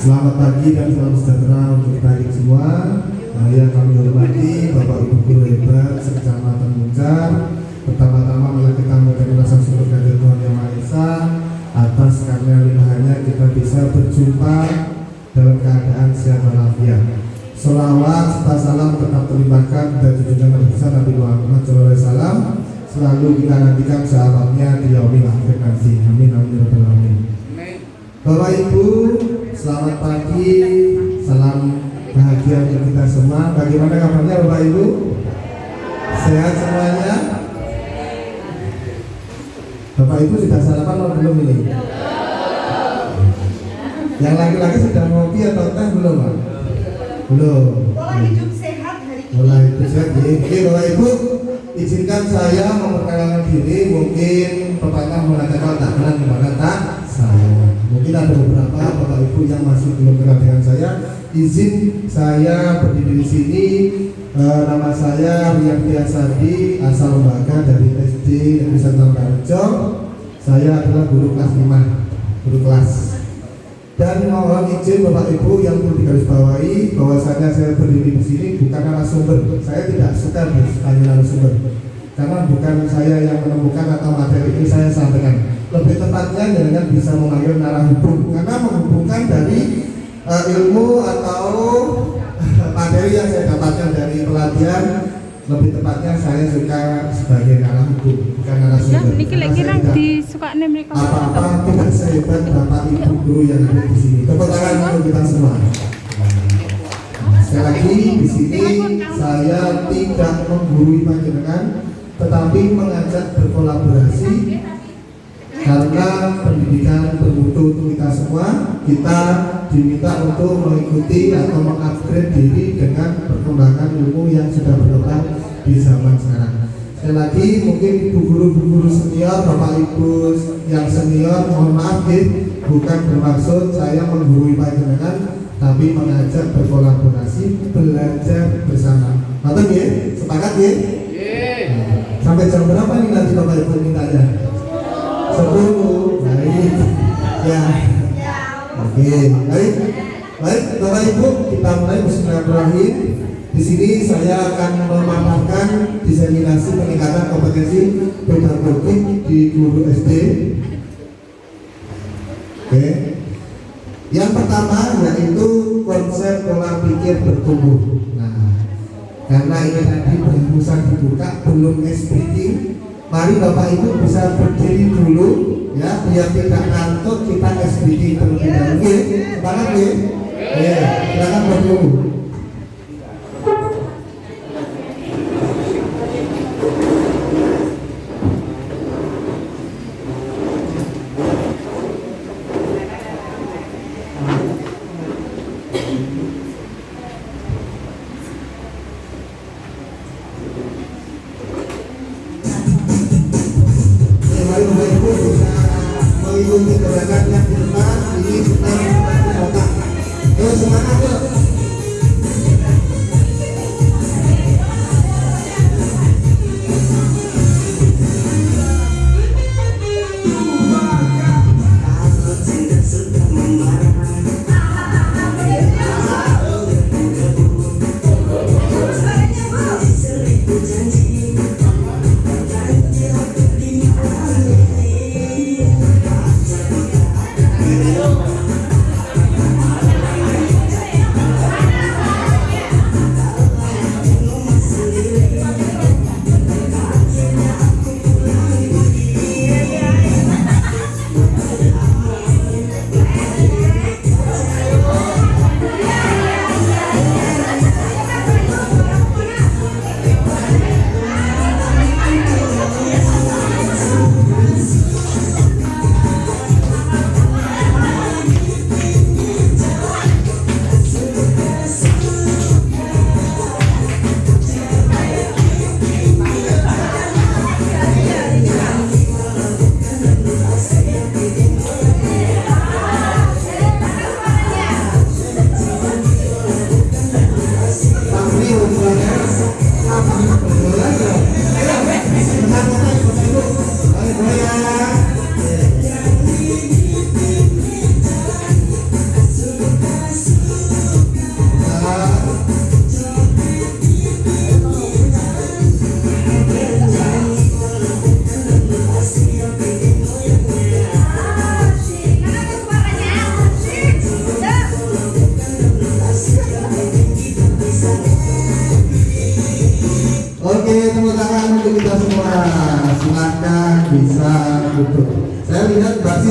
Selamat pagi dan salam sejahtera untuk kita semua. Yang kami hormati Bapak Ibu Guru hebat Sekecamatan Muncar. Pertama-tama malah kita mengucapkan rasa syukur kepada Tuhan Yang Maha Esa atas karena limpahannya kita bisa berjumpa dalam keadaan sehat walafiat. Sholawat serta salam tetap terlimpahkan dan junjungan Nabi besar Nabi Muhammad SAW. Selalu kita nantikan sahabatnya di yaumil akhir nanti. Amin amin ya rabbal alamin. Bapak Ibu, selamat pagi, salam bahagia untuk kita semua. Bagaimana kabarnya Bapak Ibu? Sehat semuanya? Bapak Ibu sudah sarapan atau belum ini? Yang laki-laki sudah ngopi atau teh belum Pak? Belum. Pola hidup sehat hari ini. Pola hidup sehat. Oke Bapak Ibu, izinkan saya memperkenalkan diri. Mungkin pepatah mengatakan tak kenal maka tak sayang. Mungkin ada beberapa Bapak Ibu yang masih belum kenal dengan saya. Izin saya berdiri di sini. Nama saya Rian Tiasadi, asal lembaga dari SD Negeri Sentral Karjo. Saya adalah guru kelas 5, guru kelas. Dan mohon izin Bapak Ibu yang perlu digarisbawahi bahwasanya saya berdiri di sini bukan narasumber. Saya tidak suka hanya narasumber, karena bukan saya yang menemukan atau materi ini saya sampaikan. Lebih tepatnya dengan bisa memanggil narah hubung, karena menghubungkan dari ilmu atau materi yang saya dapatkan dari pelatihan. Lebih tepatnya saya suka sebagai narah hubung, bukan narasumber. Niki lagi nang disukane mereka. Apa-apa tidak sehebat Bapak Ibu guru yang ada di sini. Tepuk tangan untuk kita semua. Sekali lagi di sini saya tidak menggurui panjenengan, tetapi mengajak berkolaborasi. Karena pendidikan bermutu untuk kita semua, kita diminta untuk mengikuti atau mengupgrade diri dengan perkembangan ilmu yang sudah berkembang di zaman sekarang. Sekali lagi mungkin ibu guru senior, bapak ibu yang senior, mohon maaf bukan bermaksud saya menggurui panjenengan, tapi mengajak berkolaborasi, belajar bersama. Mantap ya? Sepakat ya? Sampai jam berapa nih nanti bapak ibu mintanya? 10. Baik. Ya. Oke. Baik, Bapak Ibu, kita mulai bismillahirrahmanirrahim. Di sini saya akan memaparkan diseminasi peningkatan kompetensi pedagogik di guru SD. Oke. Yang pertama yaitu konsep pola pikir bertumbuh. Nah, karena ini tadi barusan dibuka, belum SPT. Mari Bapak Ibu bisa berdiri dulu ya, biar tidak ngantuk, kita SBD terlebih dahulu. Semangat ya? Ya, silakan berdiri. Mengikuti gerakan yang di depan ini benar otak. Terus semangat yuk.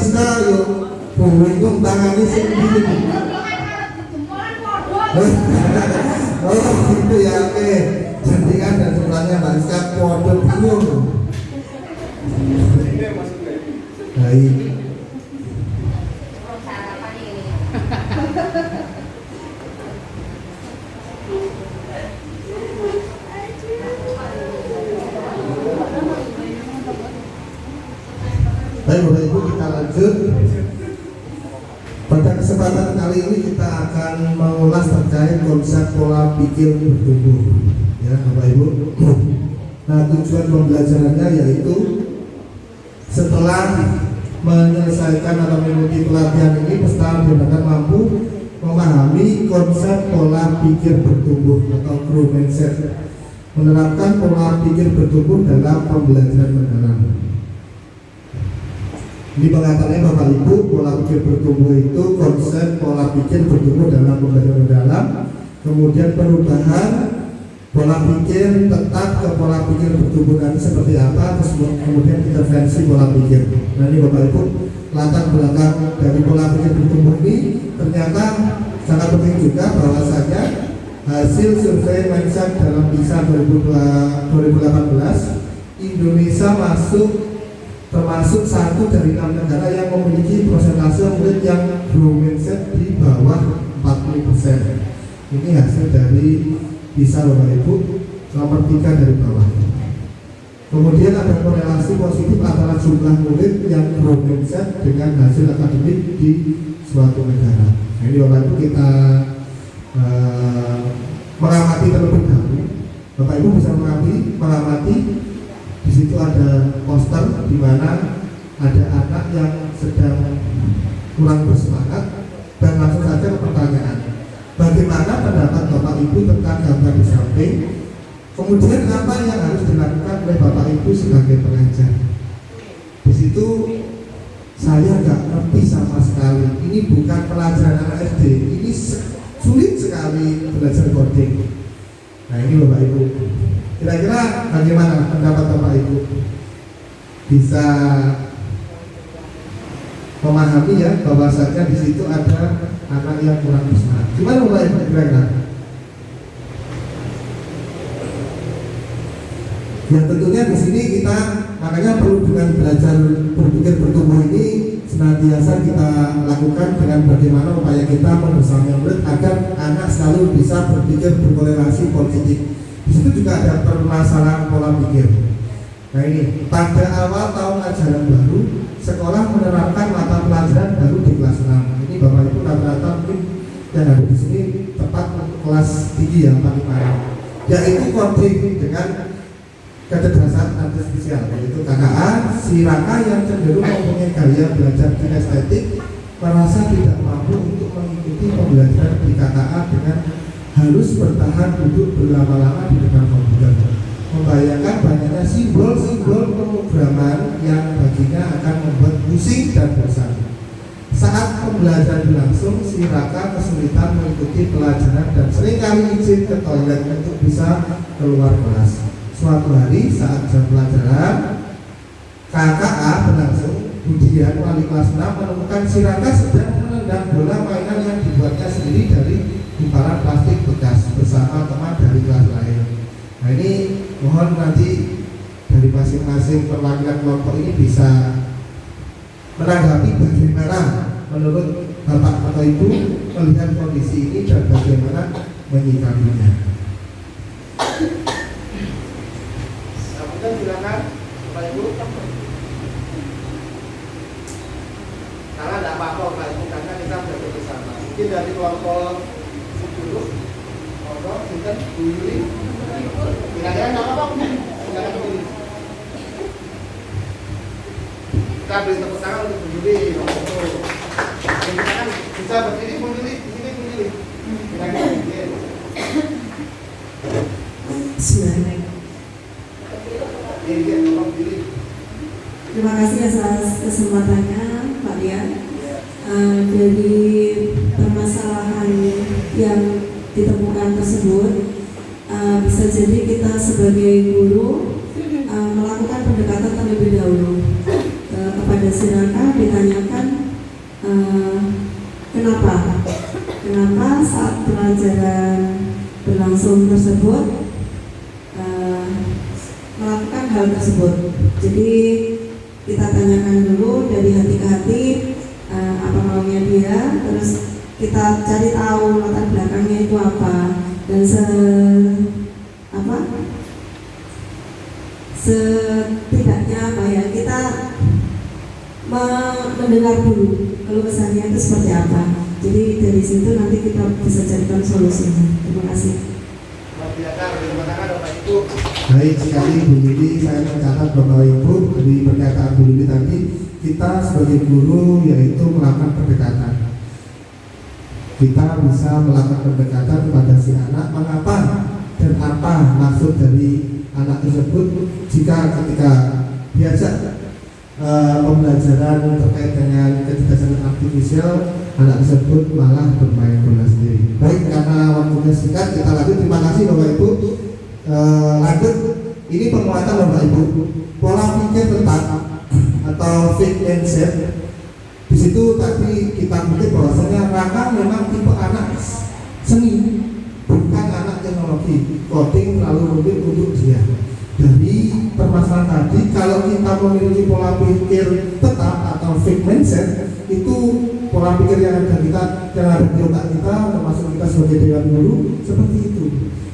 Siska yuk bungkung tangannya sendiri. Oh gitu ya, oke. Jadi kan dan sebelahnya Mbak Siska podo bingung. Baik. Baik Bapak Ibu, kita lanjut. Pada kesempatan kali ini kita akan mengulas terkait konsep pola pikir bertumbuh, ya Bapak Ibu. Nah, tujuan pembelajarannya yaitu setelah menyelesaikan atau mengikuti pelatihan ini, peserta diharapkan mampu memahami konsep pola pikir bertumbuh atau growth mindset, menerapkan pola pikir bertumbuh dalam pembelajaran mendalam. Ini pengantarnya Bapak Ibu, pola pikir bertumbuh itu konsep pola pikir bertumbuh dalam pembelajaran mendalam, kemudian perubahan pola pikir tetap ke pola pikir bertumbuh nanti seperti apa, terus kemudian intervensi pola pikir. Nah ini Bapak Ibu, latar belakang dari pola pikir bertumbuh ini ternyata sangat penting juga, bahwasanya hasil survei mindset dalam PISA 2018 Indonesia termasuk satu dari 6 negara yang memiliki persentase murid yang growth mindset di bawah 40%. Ini hasil dari PISA Bapak Ibu, nomor 3 dari bawah. Kemudian ada korelasi positif antara jumlah murid yang growth mindset dengan hasil akademik di suatu negara. Nah, ini Bapak Ibu kita mengamati terlebih dahulu. Bapak Ibu bisa mengamati. Di situ ada poster di mana ada anak yang sedang kurang bersemangat, dan langsung saja ke pertanyaan. Bagaimana pendapat Bapak Ibu tentang gambar di samping? Kemudian apa yang harus dilakukan oleh Bapak Ibu sebagai pengajar? Di situ saya nggak ngerti sama sekali. Ini bukan pelajaran anak SD. Ini sulit sekali belajar coding. Nah ini Bapak Ibu. Kira-kira bagaimana pendapat Bapak Ibu? Bisa memahami ya bahwasanya di situ ada anak yang kurang bersemangat. Gimana Bapak Ibu kira-kira? Ya tentunya di sini kita makanya perlu dengan belajar berpikir bertumbuh ini senantiasa kita lakukan dengan bagaimana upaya kita membersamai murid agar anak selalu bisa berpikir berkorelasi positif. Di situ juga ada permasalahan pola pikir. Nah ini pada awal tahun ajaran baru, sekolah menerapkan mata pelajaran baru di kelas 6. Ini Bapak Ibu rata-rata mungkin yang ada di sini tepat kelas tinggi ya Pak Iman. Yaitu coding dengan kecerdasan artifisial, yaitu KKA. Si Raka yang cenderung mempunyai gaya belajar kinestetik merasa tidak mampu untuk mengikuti pembelajaran di KKA dengan harus bertahan duduk berlama-lama di depan komputer, membayangkan banyaknya simbol-simbol pemrograman yang baginya akan membuat pusing dan bosan. Saat pembelajaran berlangsung, si Raka kesulitan mengikuti pelajaran dan seringkali izin ke toilet untuk bisa keluar kelas. Suatu hari saat jam pelajaran KKA berlangsung, Budian wali kelas 6 menemukan si Raka sedang menendang bola mainan yang dibuatnya sendiri dari gumpalan plastik bekas bersama teman dari kelas lain. Nah ini mohon nanti dari masing-masing perwakilan kelompok ini bisa menanggapi bagaimana menurut Bapak atau Ibu melihat kondisi ini dan bagaimana menyikapinya. Kemudian silakan Bapak Ibu. Karena tidak apa-apa Bapak Ibu, karena kita belajar bersama. Mungkin dari kelompok dulu, kelompok kita Bu Yuli. Kira-kira nggak apa-apa, silakan Bu Yuli. Kita beri tepuk tangan untuk Bu Yuli. Kita kan bisa berdiri Bu Yuli, di sini Bu Yuli. Kira-kira begini. Terima kasih atas kesempatannya Pak Dian. Dari permasalahan yang ditemukan tersebut, bisa jadi kita sebagai guru melakukan pendekatan terlebih dahulu kepada si Raka, ditanyakan pembelajaran berlangsung tersebut melakukan hal tersebut. Jadi kita tanyakan dulu dari hati ke hati apa maunya dia, terus kita cari tahu latar belakangnya itu apa, dan setidaknya kita mendengar dulu kalau kesannya itu seperti apa. Jadi dari situ nanti kita bisa carikan solusinya. Terima kasih. Baik sekali Bu Lili, saya mencatat Bapak Ibu dari pernyataan Bu Lili tadi, kita sebagai guru yaitu melakukan pendekatan. Kita bisa melakukan pendekatan kepada si anak, mengapa dan apa maksud dari anak tersebut jika ketika diajak pembelajaran terkait dengan kecerdasan artifisial, anak tersebut malah bermain bola sendiri. Baik, karena waktunya singkat, kita lanjut. Terima kasih Bapak Ibu. Lanjut, ini penguatan Bapak Ibu, pola pikir tetap atau fixed mindset. Di situ tadi kita kutip bahwasanya Raka memang tipe anak seni, bukan anak teknologi. Coding terlalu rumit untuk dia. Dari permasalahan tadi, kalau kita memiliki pola pikir tetap atau fixed mindset, itu pola pikir yang ada di otak kita, termasuk kita sebagai dewan guru, seperti itu.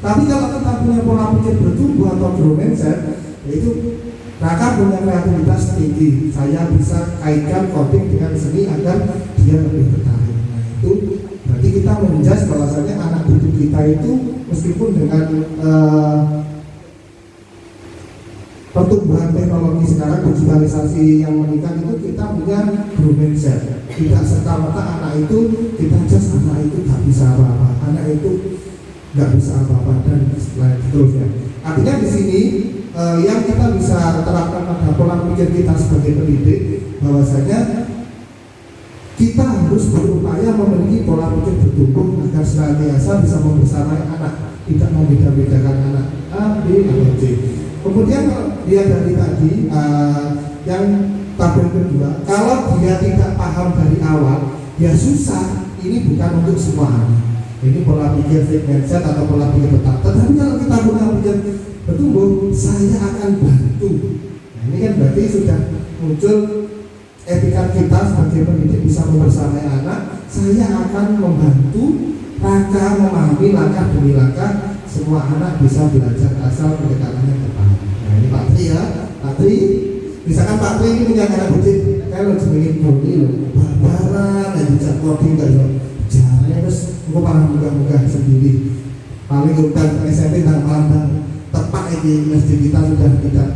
Tapi kalau kita punya pola pikir bertumbuh atau growth mindset, yaitu Raka punya kreativitas tinggi, saya bisa kaitkan coding dengan seni agar dia lebih tertarik. Nah, itu berarti kita menjudge bahwasanya anak didik kita itu meskipun dengan pertumbuhan teknologi sekarang, digitalisasi yang meningkat, itu kita punya growth mindset. Tidak serta-merta anak itu kita just anak itu gak bisa apa-apa, anak itu gak bisa apa-apa dan seterusnya. Artinya di sini yang kita bisa terapkan pada pola pikir kita sebagai pendidik, bahwasanya kita harus berupaya memiliki pola pikir bertumbuh agar senantiasa bisa membersamai anak, tidak membeda-bedakan anak A, B, atau C. Kemudian dia dari tadi yang tabel kedua, kalau dia tidak paham dari awal, ya susah. Ini bukan untuk semua anak. Ini pola pikir fixed mindset atau pola pikir tetap. Tetapi kalau kita punya pikir bertumbuh, saya akan bantu. Nah, ini kan berarti sudah muncul etika kita sebagai pendidik bisa membersamai anak. Saya akan membantu Raka memahami langkah demi langkah. Semua anak bisa belajar asal pendekatannya tepat. Nah, ini Pak Tri ya, Pak Tri. Misalkan Pak Tri ini punya anak budik, kalau jenengin Boni loh, barbaran, yang bisa coding nggak loh, caranya terus aku malah megah-megah sendiri. Paling udah SMP dan malah tepat ini masjid kita sudah tidak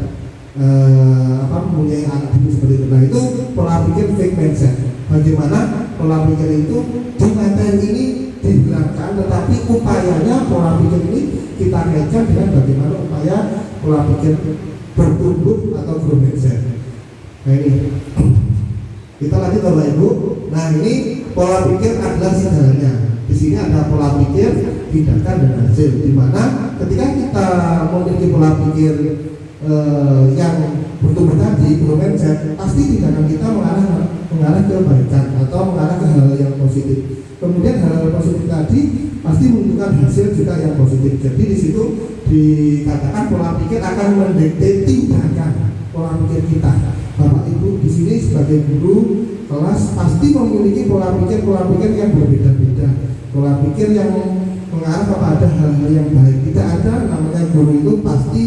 mempunyai anak didik seperti itu. Nah, itu pola pikir fixed mindset. Bagaimana pola pikir itu di materi ini dibilangkan, tetapi upayanya pola pikir ini kita kaitkan dengan bagaimana upaya pola pikir bertumbuh atau growth mindset. Nah, ini kita lanjut Bapak Ibu. Nah, ini pola pikir adalah segalanya. Di sini ada pola pikir, tindakan, dan hasil. Di mana ketika kita memiliki pola pikir yang bertumbuh tadi, growth mindset, pasti tindakan kita mengarah ke kebaikan atau mengarah ke hal yang positif. Kemudian hal positif tadi pasti menunjukkan hasil juga yang positif. Jadi di situ dikatakan pola pikir akan mendikte tindakan pola pikir kita. Bapak Ibu di sini sebagai guru kelas pasti memiliki pola pikir yang berbeda-beda. Pola pikir yang mengarah kepada hal-hal yang baik. Tidak ada namanya guru itu pasti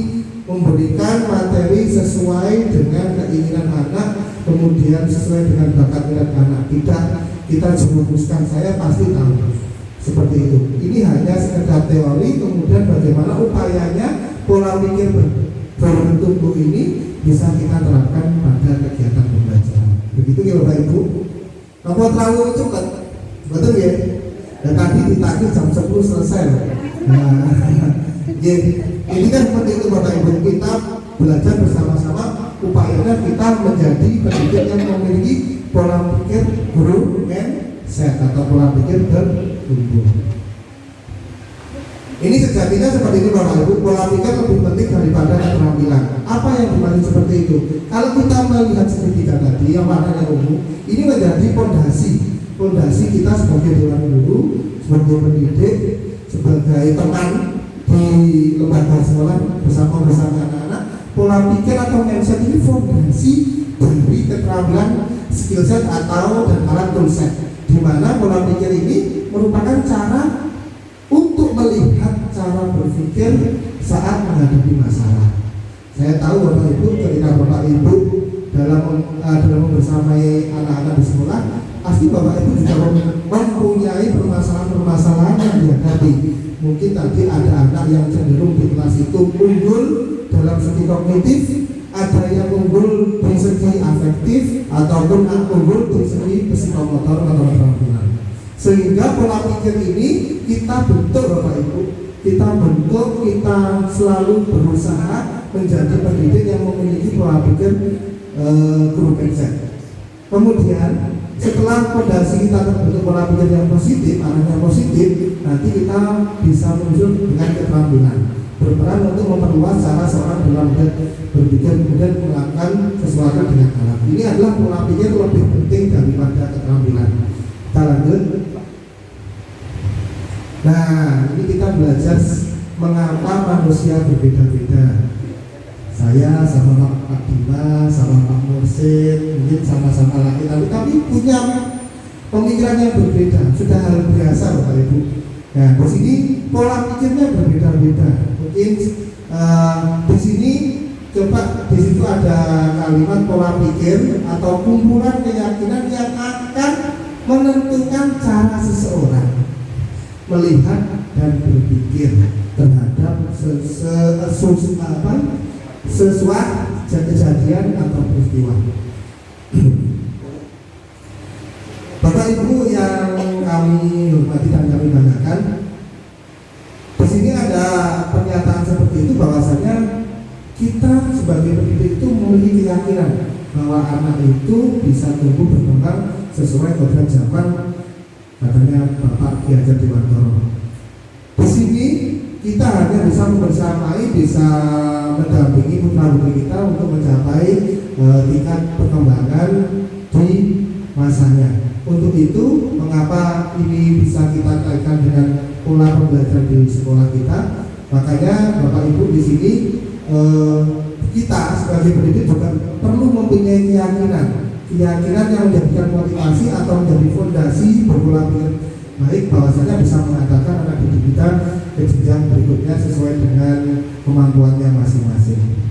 memberikan materi sesuai dengan keinginan anak, kemudian sesuai dengan bakat minat anak. Tidak kita jerumuskan, saya pasti tahu seperti itu. Ini hanya sekedar teori, kemudian bagaimana upayanya pola pikir bertumbuh ini bisa kita terapkan pada kegiatan pembelajaran. Begitu ya Bapak Ibu. Kalau terlalu cepat, betul ya? Dan tadi ditagih jam 10 selesai. Nah, ya, ini kan seperti itu Bapak Ibu, kita belajar bersama-sama, upayanya kita menjadi pendidik yang memiliki pola pikir growth mindset atau pola pikir bertumbuh. Ini sejatinya seperti ini Bapak Ibu, pola pikir lebih penting daripada keterampilan. Apa yang dimaksud seperti itu? Kalau kita melihat segitiga tadi yang warnanya ungu, ini menjadi pondasi kita sebagai dewan guru sebagai pendidik, sebagai teman di lembaga sekolah bersama anak-anak, pola pikir atau mindset ini fondasi dari keterampilan skill set atau dan alat toolset, di mana pola pikir ini merupakan cara untuk melihat cara berpikir saat menghadapi masalah. Saya tahu Bapak Ibu, ketika Bapak Ibu dalam membersamai anak-anak di sekolah, pasti Bapak Ibu juga mempunyai permasalahan-permasalahan yang dihadapi. Mungkin tadi ada anak yang cenderung di kelas itu unggul dalam segi kognitif, ada yang unggul dari segi afektif, ataupun unggul dari segi psikomotor atau keterampilan. Sehingga pola pikir ini kita bentuk Bapak Ibu, kita selalu berusaha menjadi pendidik yang memiliki pola pikir guru mindset. Kemudian setelah fondasi kita terbentuk pola pikir yang positif, arahnya positif, nanti kita bisa muncul dengan keterampilan, berperan untuk memperluas cara seorang dalam berpikir, kemudian melakukan sesuatu dengan alat. Ini adalah pola pikir lebih penting daripada keterampilan. Kita lanjut. Nah, ini kita belajar mengapa manusia berbeda-beda. Saya sama Pak Dimas, sama Pak Mursid, mungkin sama-sama laki, tapi punya pemikiran yang berbeda. Sudah hal biasa Bapak Ibu. Nah, di sini pola pikirnya berbeda-beda. Mungkin di sini coba di situ ada kalimat pola pikir atau kumpulan keyakinan yang akan menentukan cara seseorang melihat dan berpikir terhadap sesuatu kejadian atau peristiwa. Bapak Ibu yang kami hormati dan kami banggakan, di sini ada pernyataan seperti itu bahwasanya kita sebagai pendidik itu memiliki keyakinan bahwa anak itu bisa tumbuh berkembang sesuai kodrat zaman, katanya Bapak Ki Hajar Dewantoro. Di sini kita hanya bisa membersamai, bisa mendampingi putra-putri kita untuk mencapai tingkat perkembangan di masanya. Untuk itu, mengapa ini bisa kita kaitkan dengan pola pembelajaran di sekolah kita? Makanya Bapak Ibu di sini kita sebagai pendidik juga perlu mempunyai keyakinan yang menjadikan motivasi atau menjadi fondasi berpola pikir baik, bahwasanya bisa mengatakan anak didik kita ke jenjang berikutnya sesuai dengan kemampuannya masing-masing.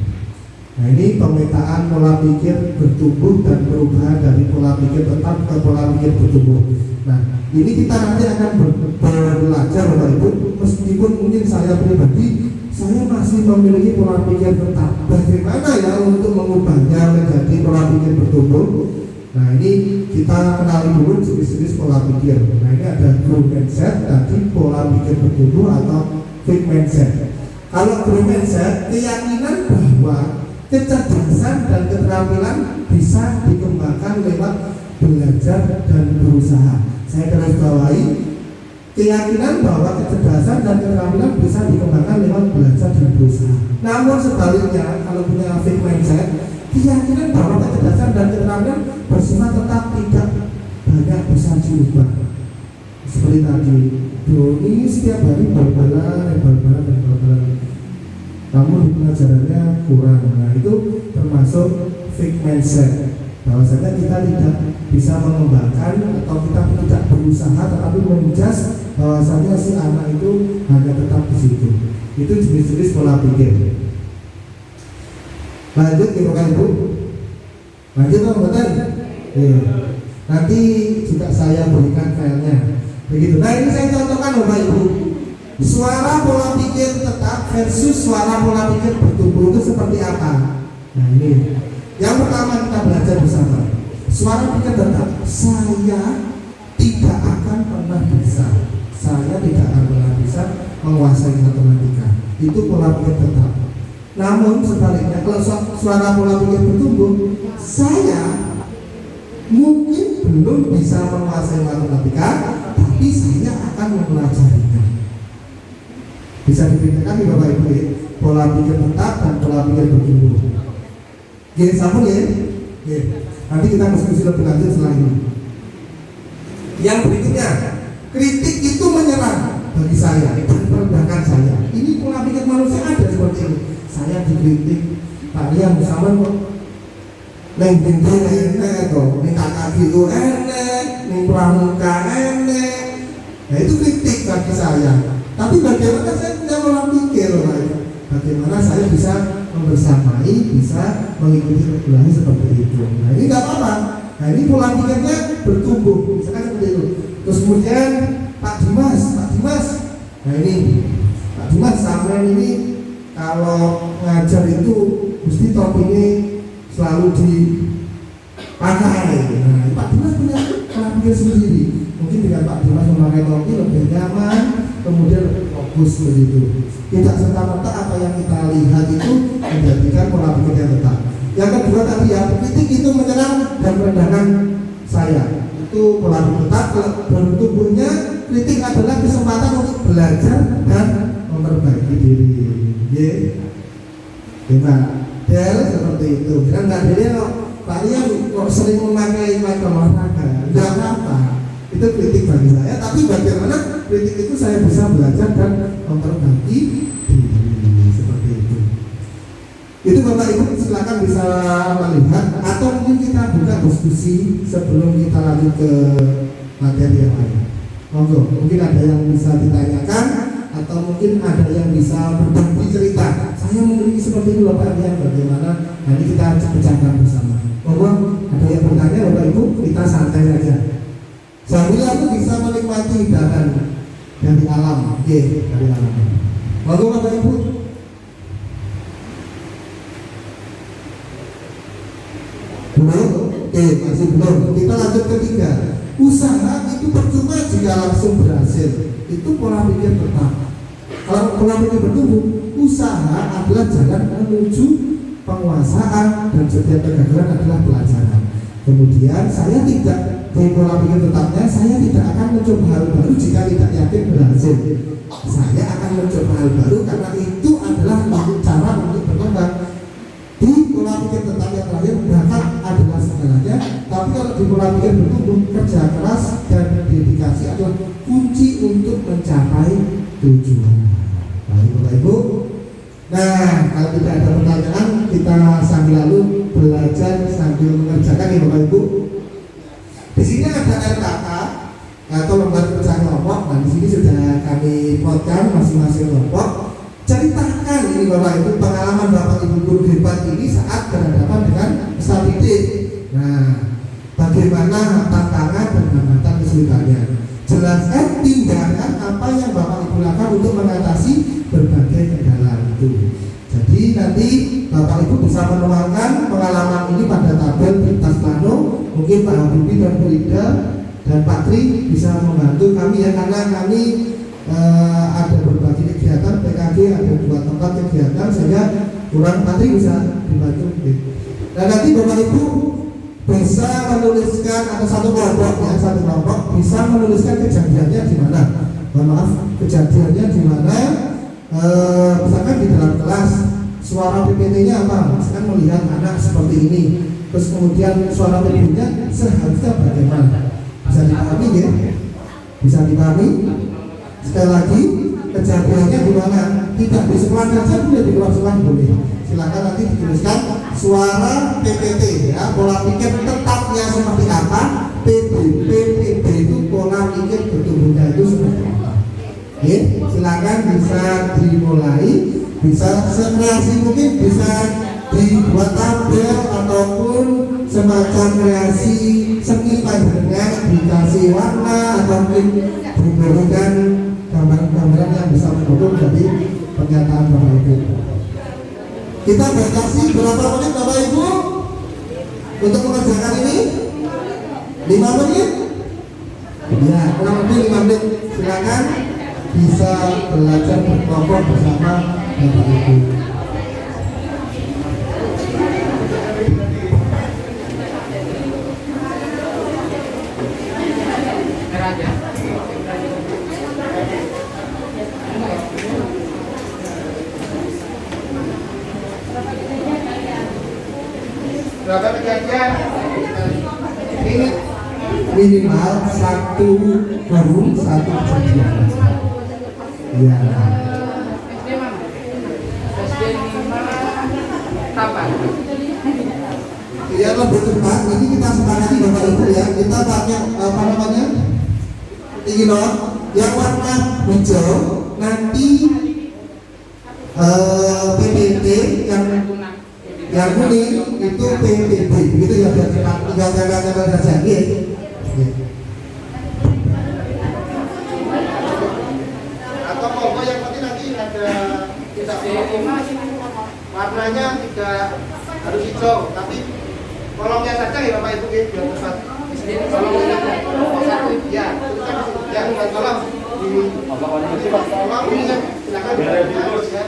Nah, ini pemetaan pola pikir bertumbuh dan perubahan dari pola pikir tetap ke pola pikir bertumbuh. Nah, ini kita nanti akan belajar Bapak Ibu, meskipun mungkin saya pribadi saya masih memiliki pola pikir tetap. Bagaimana ya untuk mengubahnya menjadi pola pikir bertumbuh? Nah, ini kita kenali dulu jenis-jenis pola pikir. Nah, ini ada growth mindset, tadi pola pikir bertumbuh atau fixed mindset. Kalau growth mindset, keyakinan bahwa kecerdasan dan keterampilan bisa dikembangkan lewat belajar dan berusaha. Saya garis bawahi, keyakinan bahwa kecerdasan dan keterampilan bisa dikembangkan lewat belajar dan berusaha. Namun sebaliknya, kalau punya fixed mindset, keyakinan bahwa kecerdasan dan keterampilan bersifat tetap, tidak banyak bisa diubah. Seperti tadi, Doni setiap hari bal-balan. Namun di pelajarannya kurang. Nah, itu termasuk fixed mindset, bahwasanya kita tidak bisa mengembangkan atau kita tidak berusaha, tetapi menjas bahwasanya si anak itu hanya tetap di situ. Itu jenis-jenis pola pikir. Lanjut ya Bapak Ibu. Lanjut Pak Bapak. Nanti juga saya berikan filenya. Begitu. Nah, ini saya contohkan Bapak Ibu. Suara pola pikir tetap versus suara pola pikir bertumbuh itu seperti apa? Nah, ini. Yang pertama kita belajar bersama. Suara pikir tetap, saya tidak akan pernah bisa. Saya tidak akan pernah bisa menguasai matematika. Itu pola pikir tetap. Namun sebaliknya, kalau suara pola pikir bertumbuh, saya mungkin belum bisa menguasai matematika, tapi saya akan mempelajarinya. Bisa dibedakan Bapak Ibu ya, pola pikir tetap dan pola pikir bertumbuh. Oke, sambung ya. Oke. Nanti kita diskusi lebih lanjut setelah ini. Yang berikutnya, kritik itu menyerang bagi saya dan merendahkan saya. Ini pola pikir manusia ada seperti ini. Saya dikritik, Pak Rian sama kok neng bintang enek toh, neng kakak gitu enek, neng pramuka enek. Nah itu kritik bagi saya. Tapi bagaimana saya punya pola pikir, bagaimana saya bisa membersamai, bisa mengikuti regulasi seperti itu. Nah ini nggak apa-apa. Nah ini pola pikirnya bertumbuh, misalkan seperti itu. Terus kemudian Pak Dimas, nah ini Pak Dimas sampean ini kalau ngajar itu mesti topinya selalu dipakai. Nah Pak Dimas punya pola pikir sendiri. Mungkin dengan Pak Dimas memakai topi lebih nyaman, kemudian lebih fokus begitu. Tidak serta-merta apa yang kita lihat itu menjadikan pola pikir yang tetap. Yang kedua tadi ya, kritik itu menyerang dan merendahkan saya. Itu pola pikir tetap. Bertumbuhnya kritik adalah kesempatan untuk belajar dan memperbaiki diri. Gimana? Del seperti itu. Kan nggak dia Pak Rian kok sering memakai olahraga. Nggak apa-apa. Itu kritik bagi saya. Tapi bagaimana kritik itu saya bisa belajar dan memperbaiki diri seperti itu. Itu Bapak Ibu silakan bisa melihat atau mungkin kita buka diskusi sebelum kita lanjut ke materi yang lain. Monggo, mungkin ada yang bisa ditanyakan atau mungkin ada yang bisa berbagi cerita. Saya memiliki seperti itu Bapak Rian, bagaimana? Nah ini kita pecahkan bersama. Monggo, ada yang bertanya Bapak Ibu, kita santai saja. Sambil aku bisa menikmati hidangan dari alam, dari alam. Monggo Bapak Ibu. Belum? Masih belum. Kita lanjut ketiga. Usaha itu percuma jika langsung berhasil. Itu pola pikir tetap. Kalau pola pikir bertumbuh, usaha adalah jalan menuju penguasaan dan setiap kegagalan adalah pelajaran. Kemudian saya tidak di pola pikir tetapnya, saya tidak akan mencoba hal baru jika tidak yakin berhasil. Saya akan mencoba hal baru karena itu adalah cara untuk berkembang. Di pola pikir tetap yang terakhir, bakat adalah segalanya. Tapi kalau di pola pikir bertumbuh, kerja keras dan dedikasi adalah kunci untuk mencapai tujuan. Baik Bapak Ibu. Nah, kalau tidak ada pertanyaan, kita sambil lalu belajar sambil mengerjakan ya Bapak Ibu. Di sini ada LKK atau lembar kerja kelompok. Nah, di sini sudah kami plotkan masing-masing kelompok. Ceritakan ini Bapak Ibu pengalaman Bapak Ibu guru hebat ini saat berhadapan dengan peserta didik. Nah, bagaimana tantangan dan hambatan kesulitannya. Jelaskan tindakan apa yang Bapak Ibu lakukan untuk mengatasi berbagai kendala itu. Jadi nanti Bapak Ibu bisa menuangkan pengalaman ini pada tabel di tas plano. Mungkin Pak Habibie dan Bu Ida dan Pak Tri bisa membantu kami ya, karena kami ada berbagi kegiatan PKG, ada 2 tempat kegiatan sehingga kurang Pak Tri bisa dibantu. Dan nanti Bapak Ibu bisa menuliskan atau satu kelompok bisa menuliskan kejadiannya di mana. Kejadiannya di mana? Misalkan di dalam kelas suara PPT-nya apa? Misalkan melihat anak seperti ini. Terus kemudian suara PPT-nya seharusnya bagaimana? Bisa dipahami ya? Bisa dipahami? Sekali lagi, kejadiannya di mana? Tidak di sekolah saja, boleh di luar sekolah boleh. Silakan nanti dituliskan suara PPT ya, pola pikir tetapnya seperti apa? PPT itu pola pikir bertumbuhnya itu seperti apa? Oke, silakan bisa dimulai, bisa sekreasi mungkin bisa dibuat tabel ataupun semacam kreasi seni dengan dikasih warna atau mungkin diberikan gambaran-gambaran yang bisa mendukung dari pernyataan Bapak Ibu. Kita batasi berapa menit Bapak Ibu untuk mengerjakan ini? 5 menit? Ya, kurang lebih 5 menit. Silakan bisa belajar berkelompok bersama Bapak Ibu. Berapa kejadian? Ini minimal satu guru satu kejadian. Ya. Ya lebih cepat. Ini kita sepakati Bapak Ibu ya. Kita pakai apa namanya? Ini loh. Yang warna hijau nanti PPT, yang kuning itu PPT. Begitu ya, biar cepat. Tinggal tempel-tempel saja. Atau mau yang penting nanti ada tidak warnanya tidak harus hijau, tapi kolomnya saja ya Bapak Ibu biar cepat. Kolomnya satu ya, ya tolong di kolom ini silakan ya.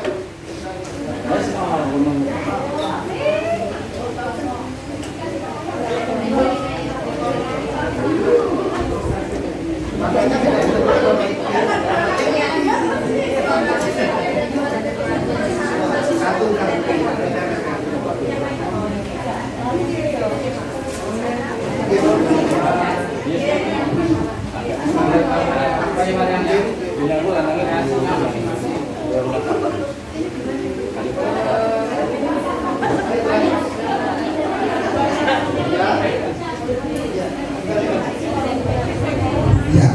Ya,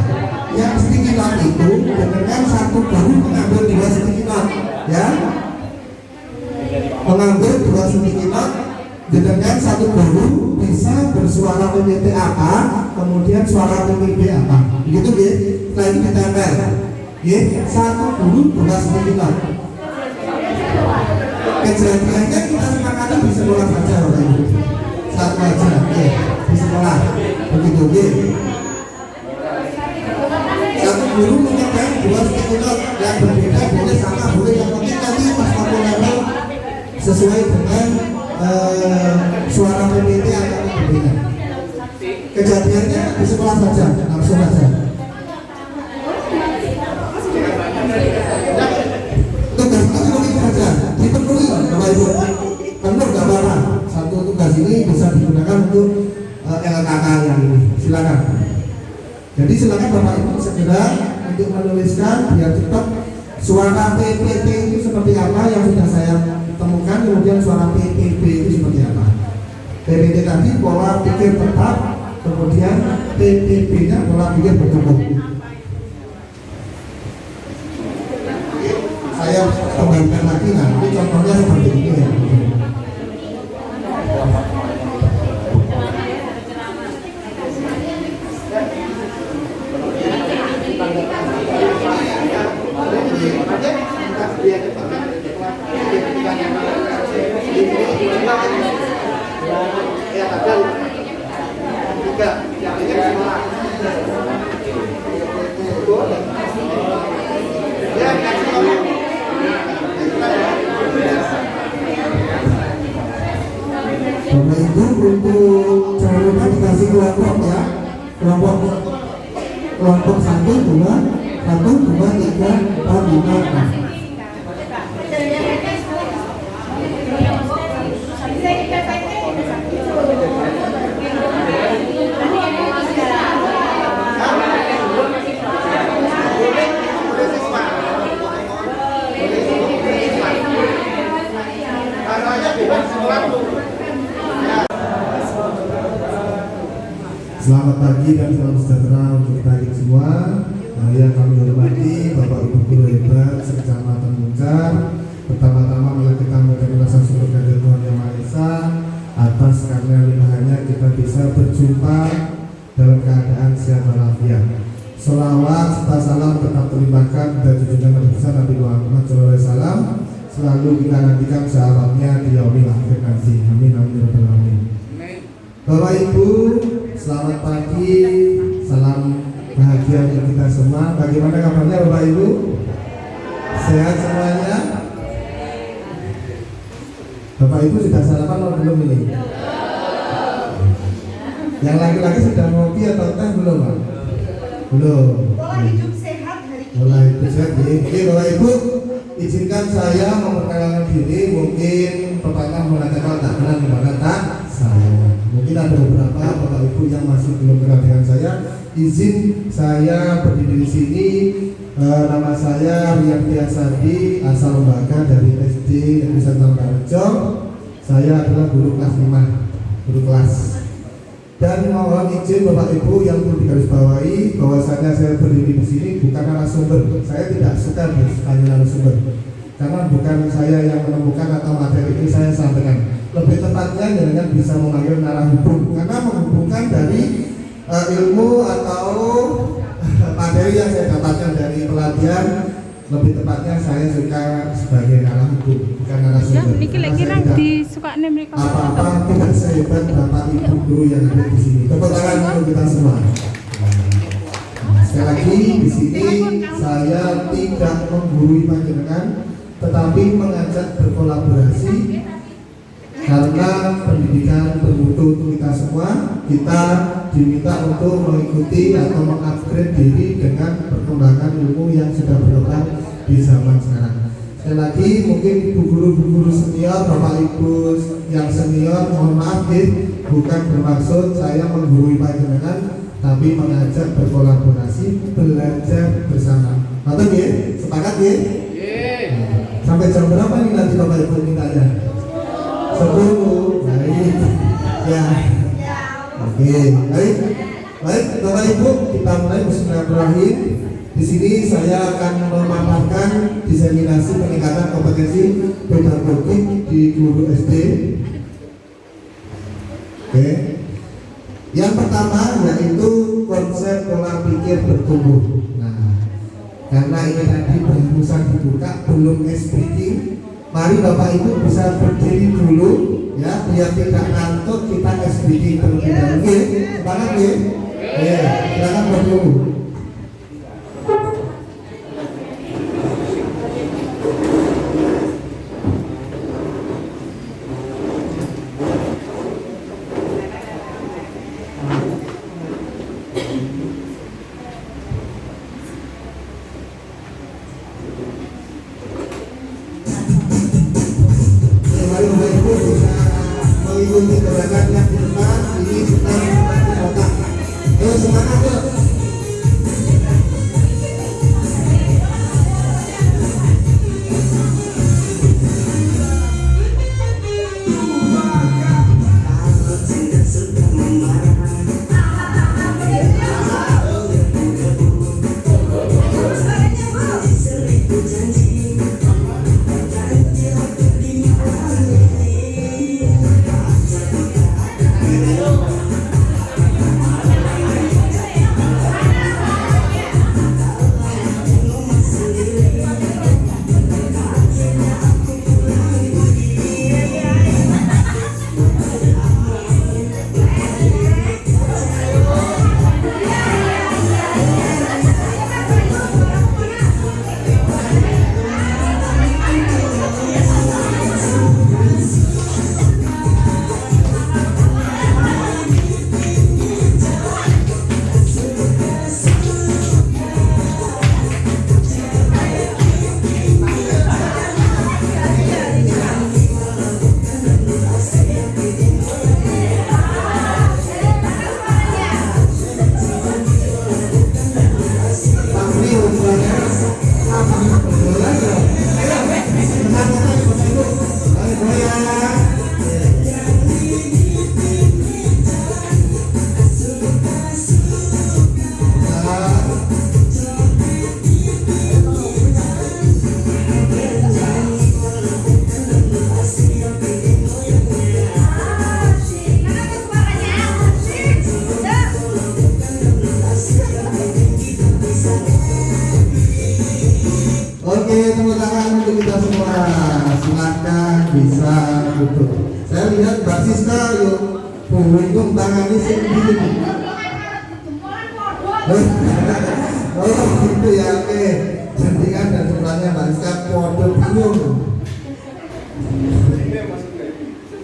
yang sticky note itu dengan satu guru mengambil dua sticky note, ya, mengambil dua sticky note dengan satu guru bisa bersuara PPT apa, kemudian suara PPT apa, begitu ya. Setelah itu ditempel, ya, satu guru dua sticky note. Kejadiannya kita sepakati di sekolah saja, Bapak Ibu. Satu aja, ya, di sekolah, begitu ya. Satu guru menyampaikan dua sticky note yang berbeda, boleh sama, boleh yang penting nanti pas kamu level sesuai dengan suara PPT akan berbeda. Kejadiannya di sekolah saja, langsung saja. Tugas itu cuma itu saja, dipenuhi Bapak Ibu. Penuh gak apa-apa. Satu tugas ini bisa digunakan untuk LKK yang ini. Silakan. Jadi silakan Bapak Ibu segera untuk menuliskan biar cepat suara PPT itu seperti apa yang sudah saya temukan, kemudian suara PPP itu seperti apa. PPT tadi pola pikir tetap, kemudian PPP-nya pola pikir bertumbuh. Saya kembalikan lagi, nah ini contohnya seperti ini ya. Bapak Ibu untuk jangan lupa dikasih kelompok ya, kelompok 1, 2, 3, 4, 5. Selamat pagi dan salam sejahtera untuk kita semua. Yang kami hormati Bapak Ibu guru hebat sekecamatan Muncar. Pertama-tama mari kita mengucapkan rasa syukur kepada Tuhan Yang Maha Esa atas karena limpahannya kita bisa berjumpa dalam keadaan sehat walafiat. Selawat serta salam tetap terlimpahkan dan junjungan Nabi besar Nabi Muhammad SAW. Selalu kita nantikan sahabatnya di yaumil akhir nanti. Amin amin ya rabbal alamin. Bapak Ibu, selamat pagi, salam bahagia untuk kita semua. Bagaimana kabarnya Bapak Ibu? Sehat semuanya? Bapak Ibu sudah sarapan atau belum ini? Yang laki-laki sudah ngopi atau teh belum, Pak? Belum. Pola hidup sehat hari ini. Pola hidup sehat. Oke, Bapak Ibu, izinkan saya memperkenalkan diri. Mungkin Bapak mengatakan tak kenal dengan kata saya. mungkin ada beberapa Bapak Ibu yang masih belum kenal dengan saya. Izin saya berdiri di sini. Nama saya Rian Tiasadi, asal lembaga dari SD Negeri Sentral Karjo. Saya adalah guru kelas 5, guru kelas. Dan mohon izin Bapak Ibu yang perlu digarisbawahi bahwasanya saya berdiri di sini bukan narasumber. Saya tidak suka hanya narasumber, karena bukan saya yang menemukan atau materi ini saya sampaikan. Lebih tepatnya dengan bisa memanggil narahubung, karena menghubungkan dari ilmu atau materi yang saya dapatkan dari pelatihan. Lebih tepatnya saya suka sebagai narahubung, bukan Ya, narasumber. niki lagi nang disukane mereka. Apa-apa tidak sehebat Bapak Ibu guru yang ada di sini. Tepuk tangan untuk kita semua. Sekali lagi di sini saya tidak menggurui panjenengan, tetapi mengajak berkolaborasi, karena pendidikan bermutu untuk kita semua. Kita diminta untuk mengikuti atau mengupgrade diri dengan perkembangan ilmu yang sudah berkembang di zaman sekarang. Sekali lagi mungkin ibu guru senior, Bapak Ibu yang senior, mohon maaf ya, bukan bermaksud saya menggurui panjenengan, tapi mengajak berkolaborasi, belajar bersama. Betul ya? Sepakat ya? Sampai jam berapa nih nanti Bapak Ibu mintanya? 10. Baik. Ya. Oke, baik. Baik, Bapak Ibu, kita mulai. Bismillahirrahmanirrahim. Di sini saya akan memaparkan diseminasi peningkatan kompetensi pedagogik di guru SD. Oke. Yang pertama yaitu konsep pola pikir bertumbuh. Nah, karena ini tadi barusan dibuka, belum speaking, mari Bapak Ibu bisa berdiri dulu ya, biar tidak ngantuk. Kita speaking terlebih dahulu. Oke, semangat ya. Silakan berdiri. Mengikuti gerakan yang di depan ini sedang otak. Ayo semangat yuk. Oke, tepuk tangan untuk kita semua. Silakan bisa duduk. Saya lihat Mbak Siska yuk bungung tangannya sendiri. Oh gitu ya, oke. Jantikan dan sebelahnya Mbak Siska podo bingung.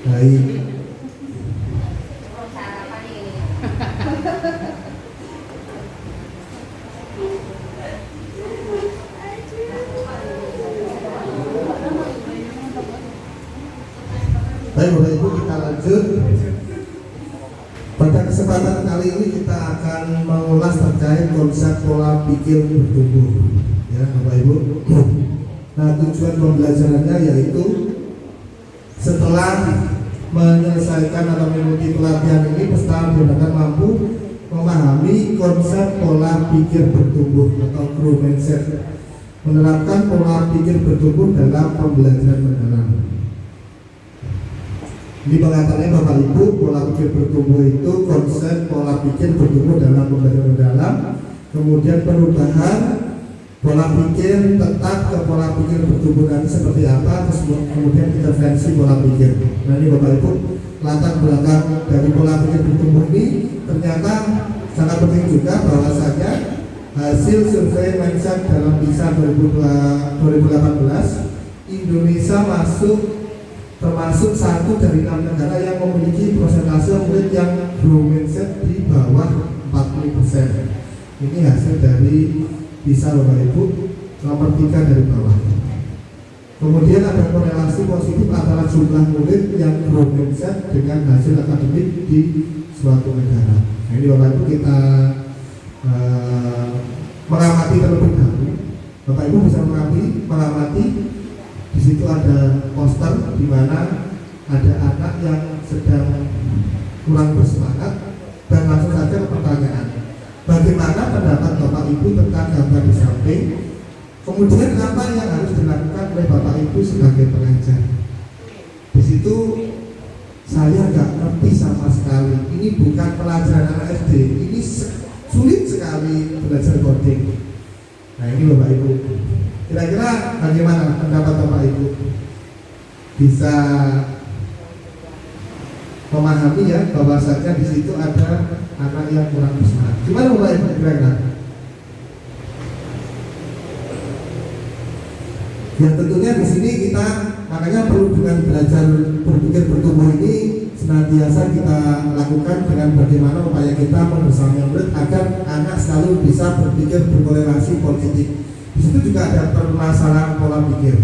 Baik. Baik Bapak Ibu, kita lanjut. kesempatan kali ini kita akan mengulas terkait konsep pola pikir bertumbuh, ya Bapak Ibu. Nah, tujuan pembelajarannya yaitu setelah menyelesaikan atau mengikuti pelatihan ini, peserta benar-benar mampu memahami konsep pola pikir bertumbuh atau growth mindset, menerapkan pola pikir bertumbuh dalam pembelajaran mendalam. Di pengantarnya Bapak Ibu, pola pikir bertumbuh itu konsep pola pikir bertumbuh dalam pembelajaran mendalam, kemudian perubahan pola pikir tetap ke pola pikir bertumbuh nanti seperti apa, terus kemudian intervensi pola pikir. Nah ini Bapak Ibu, latar belakang dari pola pikir bertumbuh ini ternyata sangat penting juga, bahwasanya hasil survei mindset dalam PISA 2018 Indonesia termasuk satu dari 6 negara yang memiliki persentase murid yang growth mindset di bawah 40%. Ini hasil dari PISA Bapak Ibu, nomor 3 dari bawah. Kemudian ada korelasi positif antara jumlah murid yang growth mindset dengan hasil akademik di suatu negara. Nah ini Bapak Ibu kita mengamati terlebih dahulu. Bapak Ibu bisa mengamati. Di situ ada poster di mana ada anak yang sedang kurang bersemangat, dan langsung saja ke pertanyaan. Bagaimana pendapat Bapak Ibu tentang gambar di samping? Kemudian apa yang harus dilakukan oleh Bapak Ibu sebagai pengajar? Di situ saya nggak ngerti sama sekali. Ini bukan pelajaran anak SD. Ini sulit sekali belajar coding. Nah ini Bapak Ibu. Kira-kira bagaimana pendapat Bapak Ibu? Bisa memahami ya bahwasanya di situ ada anak yang kurang bersemangat. Gimana Bapak Ibu kira-kira? Ya tentunya di sini kita makanya perlu dengan belajar berpikir bertumbuh ini senantiasa kita lakukan dengan bagaimana upaya kita membersamai murid agar anak selalu bisa berpikir berkorelasi positif. Di situ juga ada permasalahan pola pikir.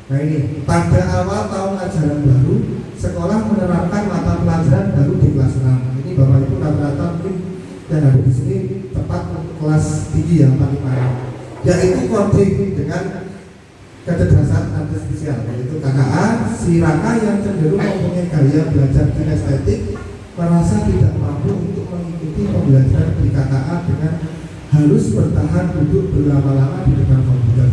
Nah ini pada awal tahun ajaran baru, sekolah menerapkan mata pelajaran baru di kelas 6. Ini Bapak Ibu rata-rata mungkin yang ada di sini tepat kelas tinggi yang paling parah, yaitu coding dengan kecerdasan artifisial, yaitu KKA. Si Raka yang cenderung mempunyai gaya belajar kinestetik merasa tidak mampu untuk mengikuti pembelajaran di KKA dengan harus bertahan duduk berlama-lama di depan komputer,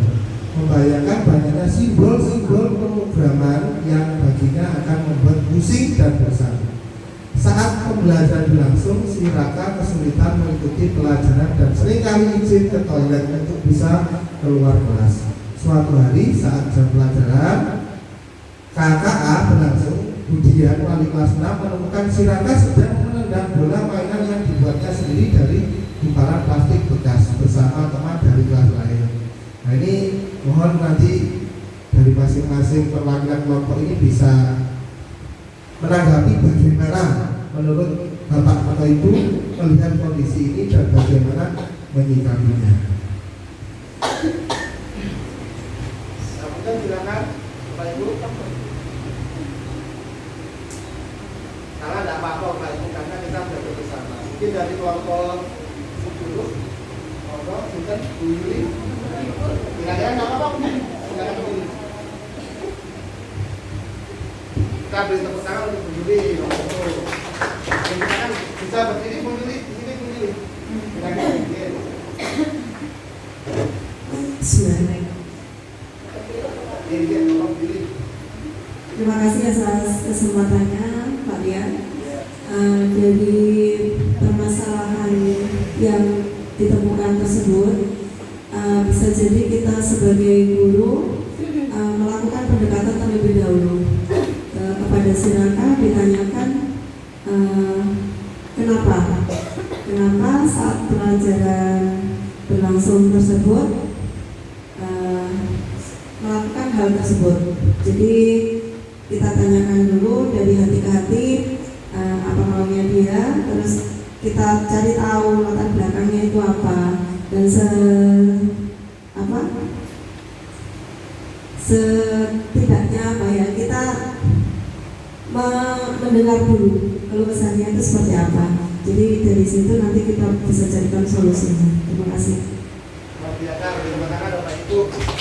membayangkan banyaknya simbol-simbol pemrograman yang baginya akan membuat pusing dan bosan. Saat pembelajaran berlangsung, si Raka kesulitan mengikuti pelajaran dan seringkali izin ke toilet untuk bisa keluar kelas. Suatu hari saat jam pelajaran KKA berlangsung, kemudian wali kelas 6 menemukan si Raka sedang menendang bola mainan yang dibuatnya sendiri dari gumpalan plastik bekas bersama teman dari kelas lain. Nah ini mohon nanti dari masing-masing perwakilan kelompok ini bisa menanggapi bagaimana menurut Bapak atau Ibu melihat kondisi ini dan bagaimana menyikapinya. Silakan Bapak Ibu. Karena tidak apa-apa Bapak Ibu, karena kita sudah bersama. Mungkin dari kelompok 10, kelompok bukan Bu Yuli. Kira-kira nggak apa-apa, silakan Bu Yuli. Kita beri tepuk tangan untuk Bu Yuli. Silakan bisa berdiri Bu Yuli, di sini Bu Yuli. Silakan. Terima kasih atas kesempatannya Pak Dian. Jadi permasalahan yang ditemukan tersebut bisa jadi kita sebagai guru melakukan pendekatan terlebih dahulu kepada si Raka, ditanyakan kenapa saat pelajaran berlangsung tersebut melakukan hal tersebut. Jadi kita tanyakan dulu dari hati ke hati apa maunya dia, terus kita cari tahu latar belakangnya itu apa, dan setidaknya apa ya, kita mendengar dulu keluh kesahnya itu seperti apa. Jadi dari situ nanti kita bisa carikan solusinya. Terima kasih. Luar biasa, terima kasih Bapak Ibu.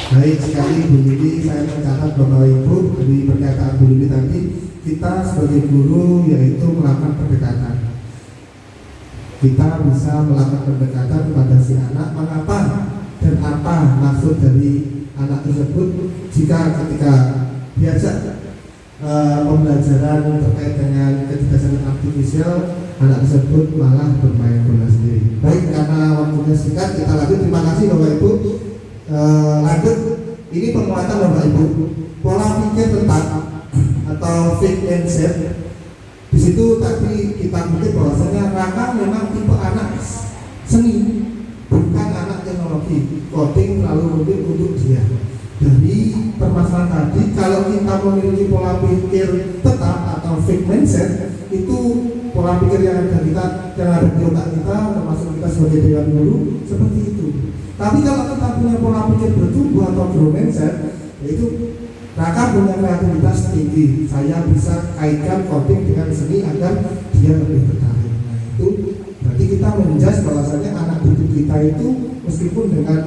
Baik sekali Bu Lili, saya mencatat Bapak Ibu dari pernyataan Bu Lili tadi, kita sebagai guru yaitu melakukan pendekatan. Kita bisa melakukan pendekatan kepada si anak, mengapa dan apa maksud dari anak tersebut jika ketika diajak pembelajaran terkait dengan kecerdasan artifisial, anak tersebut malah bermain bola sendiri. Baik, karena waktunya singkat, kita lanjut. Terima kasih Bapak Ibu. Lanjut, ini penguatan Bapak Ibu, pola pikir tetap atau fixed mindset. Di situ tadi kita pikir bahwasanya Raka memang tipe anak seni, bukan anak teknologi. Coding terlalu rumit untuk dia. Dari permasalahan tadi, kalau kita memiliki pola pikir tetap atau fixed mindset, itu pola pikir yang ada di otak kita, termasuk kita sebagai dewan guru, seperti itu. Tapi kalau kita punya pola pikir bertumbuh atau growth mindset, yaitu Raka punya kreativitas tinggi, saya bisa kaitkan coding dengan seni agar dia lebih tertarik. Nah itu berarti kita menjudge bahwasanya anak didik kita itu meskipun dengan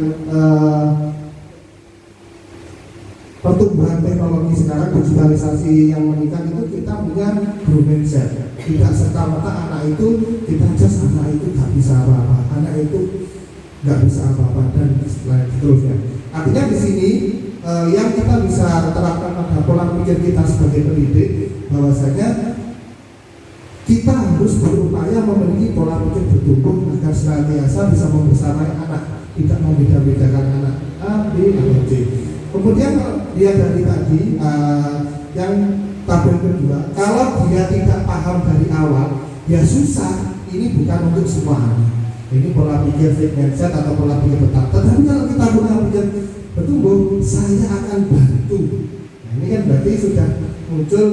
pertumbuhan teknologi sekarang, digitalisasi yang meningkat itu, kita punya growth mindset. Tidak serta-merta anak itu kita just anak itu gak bisa apa-apa, anak itu gak bisa apa-apa dan seterusnya. Artinya di sini yang kita bisa terapkan pada pola pikir kita sebagai pendidik, bahwasanya kita harus berupaya memiliki pola pikir bertumbuh agar senantiasa bisa membersamai anak, tidak membeda-bedakan anak A, B, atau C. Kemudian dia dari tadi yang tabel kedua, kalau dia tidak paham dari awal, ya susah. Ini bukan untuk semua anak. Ini pola pikir fixed mindset atau pola pikir tetap. Tetapi kalau kita punya pikir bertumbuh, saya akan bantu. Nah, ini kan berarti sudah muncul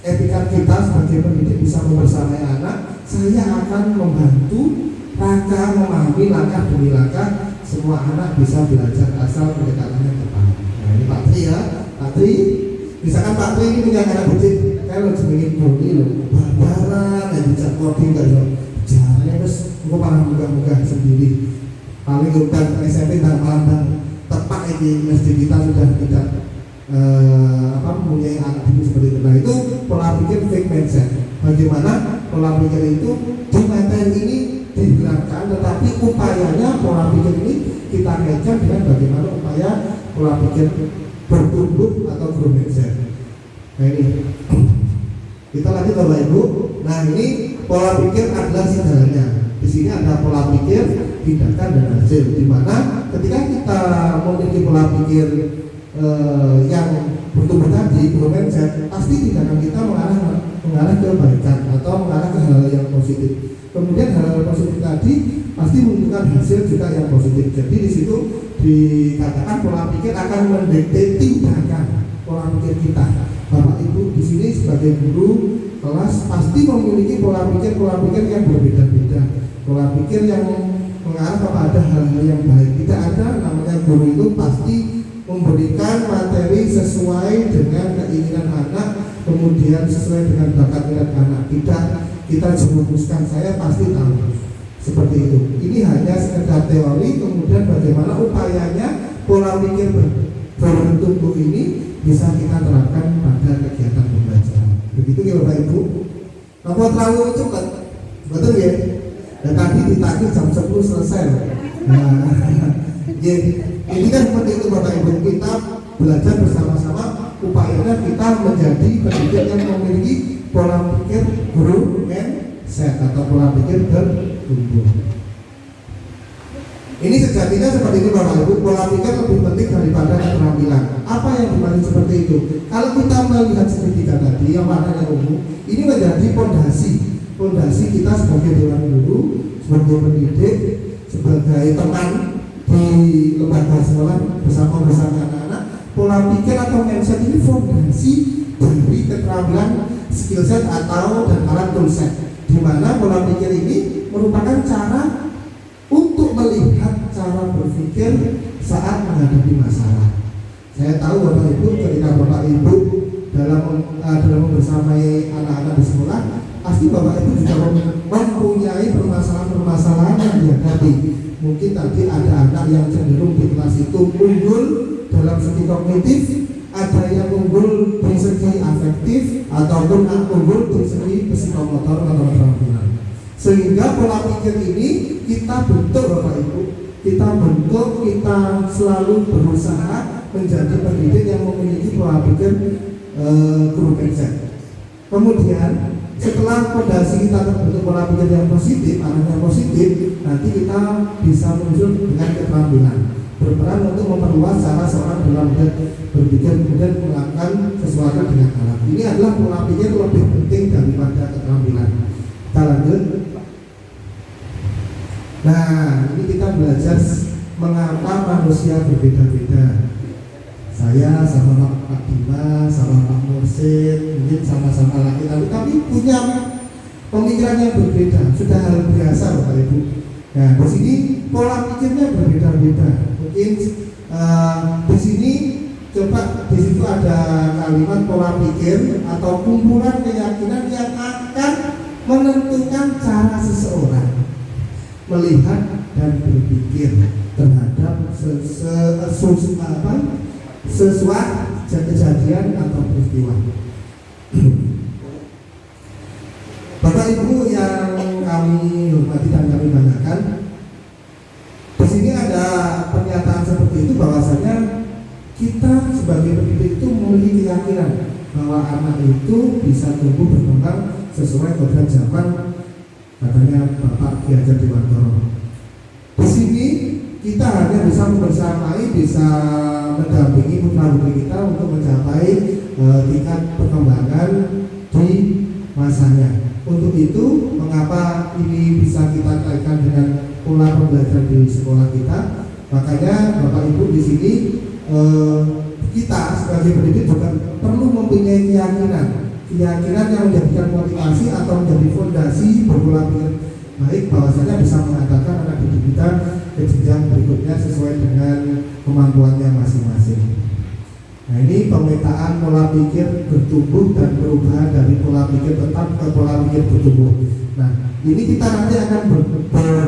etika kita sebagai pendidik bisa membersamai anak. Saya akan membantu Raka memahami langkah demi langkah. Semua anak bisa belajar asal pendekatannya tepat. Nah ini Pak Tri ya, Pak Tri. Misalkan Pak Tri ini punya anak kecil, kalau jemingin boni loh, barbaran, yang bisa coding gak loh. Caranya terus, gue malah megah-megah sendiri. Paling udah SMP dan malam tepat ini masjid kita sudah tidak mempunyai anak itu seperti itu. Nah itu pola pikir fixed mindset. Bagaimana pola pikir itu di materi ini digerakkan, tetapi upayanya pola pikir ini kita kaitkan dengan bagaimana upaya pola pikir bertumbuh atau growth mindset. Nah ini kita lanjut Bapak Ibu. Nah ini pola pikir adalah segalanya. Di sini ada pola pikir, tindakan dan hasil. Di mana ketika kita memiliki pola pikir yang bertumbuh tadi, growth mindset, pasti tindakan kita mengarah ke kebaikan atau mengarah ke hal yang positif. Kemudian hal positif tadi pasti menunjukkan hasil juga yang positif. Jadi di situ dikatakan pola pikir akan mendikte tindakan pola pikir kita. Bapak Ibu di sini sebagai guru kelas pasti memiliki pola pikir yang berbeda-beda. Pola pikir yang mengarah kepada hal-hal yang baik. Tidak ada namanya guru itu pasti memberikan materi sesuai dengan keinginan anak, kemudian sesuai dengan bakat minat anak. Tidak kita jerumuskan, saya pasti tahu seperti itu. Ini hanya sekedar teori, kemudian bagaimana upayanya pola pikir bertumbuh ini bisa kita terapkan pada kegiatan pembelajaran. Begitu ya Bapak Ibu. Apa terlalu cepat? Betul ya? Dan tadi ditagih jam 10 selesai. Nah, ya, ini kan seperti itu Bapak Ibu. Kita belajar bersama-sama, upayanya kita menjadi pendidik yang memiliki pola pikir growth mindset atau pola pikir bertumbuh. Ini sejatinya seperti ini Bapak Ibu, pola pikir lebih penting daripada keterampilan. Apa yang dimaksud seperti itu? Kalau kita melihat segitiga tadi yang warnanya ungu, ini menjadi pondasi kita sebagai dewan guru, sebagai pendidik, sebagai teman di lembaga sekolah bersama anak-anak. Pola pikir atau mindset ini fondasi dari keterampilan skill set atau dan alat toolset, di mana pola pikir ini merupakan cara untuk melihat cara berpikir saat menghadapi masalah. Saya tahu Bapak Ibu ketika Bapak Ibu dalam bersamai anak-anak di sekolah pasti Bapak Ibu juga mempunyai permasalahan-permasalahan yang dihadapi. Mungkin tadi ada anak yang cenderung di kelas itu unggul dalam segi kognitif, ada yang unggul di segi afektif, ataupun unggul di segi psikomotor atau keterampilan. Sehingga pola pikir ini kita bentuk Bapak Ibu, kita bentuk, kita selalu berusaha menjadi pendidik yang memiliki pola pikir growth mindset. Kemudian setelah fondasi kita terbentuk pola pikir yang positif, arahnya positif, nanti kita bisa menyusun dengan keterampilan, berperan untuk memperluas cara seorang dalam berpikir, kemudian melakukan sesuatu dengan alat. Ini adalah pola pikir lebih penting daripada keterampilan. Kita lanjut. Nah, ini kita belajar mengapa manusia berbeda-beda. Saya sama Pak Bima, sama Pak Mursid, mungkin sama-sama laki-laki, tapi punya pemikiran yang berbeda. Sudah hal biasa Bapak Ibu. Nah, di sini pola pikirnya berbeda-beda. Mungkin di sini coba di situ ada kalimat pola pikir atau kumpulan keyakinan yang akan menentukan cara seseorang melihat dan berpikir terhadap sesuatu kejadian atau peristiwa. Bapak Ibu yang kami hormati dan kami banggakan, di sini ada pernyataan seperti itu bahwasanya kita sebagai pendidik itu memiliki keyakinan bahwa anak itu bisa tumbuh berkembang sesuai kodrat zaman, katanya Bapak Ki Hajar Dewantoro. Di sini kita hanya bisa membersamai, bisa mendampingi putra-putri kita untuk mencapai tingkat perkembangan di masanya. Untuk itu, mengapa ini bisa kita kaitkan dengan pola pembelajaran di sekolah kita? Makanya Bapak Ibu di sini kita sebagai pendidik juga perlu mempunyai keyakinan yang menjadikan motivasi atau menjadi fondasi berpola pikir baik, bahwasanya bisa mengatakan anak didik kita ke jenjang berikutnya sesuai dengan kemampuannya masing-masing. Nah, ini pemetaan pola pikir bertumbuh dan perubahan dari pola pikir tetap ke pola pikir bertumbuh. Nah, ini kita nanti akan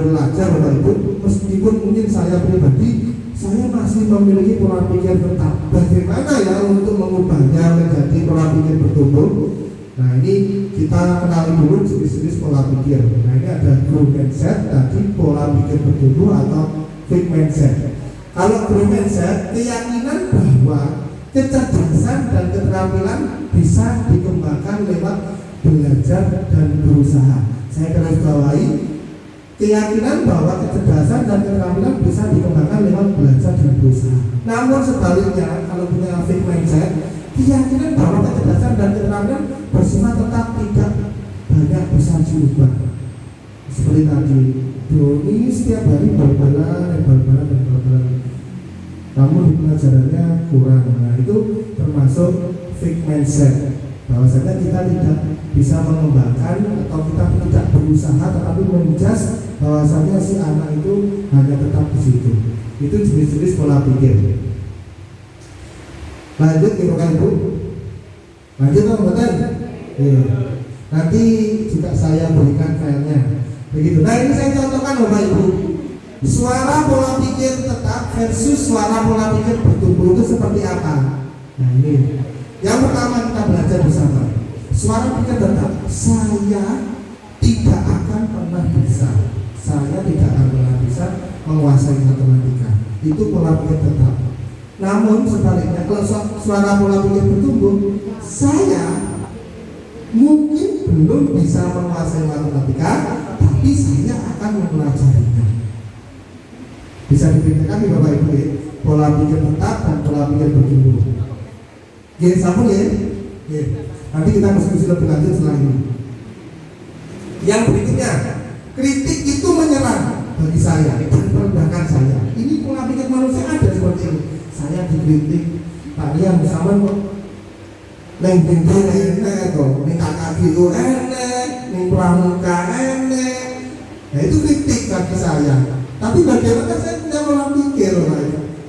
belajar Bapak Ibu, meskipun mungkin saya pribadi saya masih memiliki pola pikir tetap. Bagaimana ya untuk mengubahnya menjadi pola pikir bertumbuh? Nah, ini kita kenali dulu jenis-jenis pola pikir. Nah, ini ada growth mindset, tadi pola pikir bertumbuh atau fixed mindset. Kalau growth mindset, keyakinan bahwa kecerdasan dan keterampilan bisa dikembangkan lewat belajar dan berusaha. Saya garis bawahi, keyakinan bahwa kecerdasan dan keterampilan bisa dikembangkan lewat belajar dan berusaha. Namun sebaliknya, kalau punya fixed mindset, keyakinan bahwa kecerdasan dan keterampilan bersifat tetap, tidak banyak bisa diubah. Seperti tadi, Doni setiap hari bal-balan. Namun di pelajarannya kurang. Nah, itu termasuk fixed mindset, bahwasanya kita tidak bisa mengembangkan atau kita tidak berusaha, tetapi menjas bahwasanya si anak itu hanya tetap di situ. Itu jenis-jenis pola pikir. Lanjut Ibu. Lanjut Bapak. Nanti juga saya berikan filenya. Begitu. Nah, ini saya contohkan Bapak Ibu. Suara pola pikir tetap versus suara pola pikir bertumbuh itu seperti apa? Nah, ini yang pertama kita belajar bersama. Suara pikir tetap, saya tidak akan pernah bisa menguasai matematika. Itu pola pikir tetap. Namun sebaliknya, kalau suara pola pikir bertumbuh, saya mungkin belum bisa menguasai matematika, tapi saya akan mempelajarinya. Bisa dibedakan nih Bapak Ibu ya, pola pikir tetap dan pola pikir bertumbuh. Oke, sambung ya. Oke. Nanti kita diskusi lebih lanjut setelah ini. Yang berikutnya, kritik itu menyerang bagi saya dan merendahkan saya. Ini pola pikir manusia ada seperti ini. Saya dikritik, Pak Liam sama kok neng bintang enek atau neng kakak gitu enek, neng pramuka enek. Nah, itu kritik bagi saya. Tapi bagaimana saya punya pola pikir,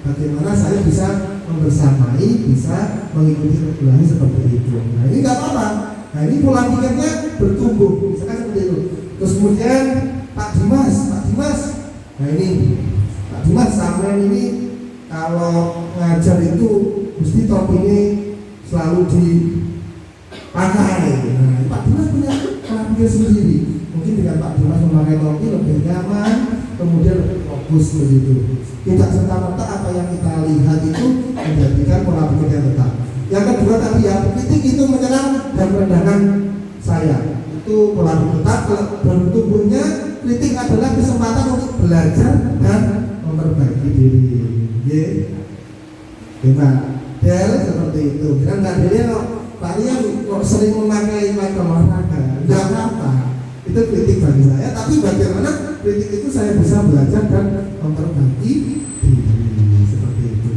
bagaimana saya bisa membersamai, bisa mengikuti regulasi seperti itu. Nah, ini nggak apa-apa. Nah, ini pola pikirnya bertumbuh, misalkan seperti itu. Terus kemudian Pak Dimas, nah ini Pak Dimas sampean ini kalau ngajar itu mesti topi ini selalu dipakai. Nah, Pak Dimas punya cara pikir sendiri. Mungkin dengan Pak Dimas memakai topi lebih nyaman, kemudian lebih fokus begitu. Tidak serta-merta apa yang kita lihat itu menjadikan pola pikir yang tetap. Yang kedua tadi ya, kritik itu menyerang dan merendahkan saya. Itu pola pikir tetap. Bertumbuhnya kritik adalah kesempatan untuk belajar dan memperbaiki diri. Ya, Del seperti itu. Kira nggak dia Pak Rian kok sering memakai olahraga, nggak apa-apa. Itu kritik bagi saya. Tapi bagaimana kritik itu saya bisa belajar dan memperbaiki diri seperti itu.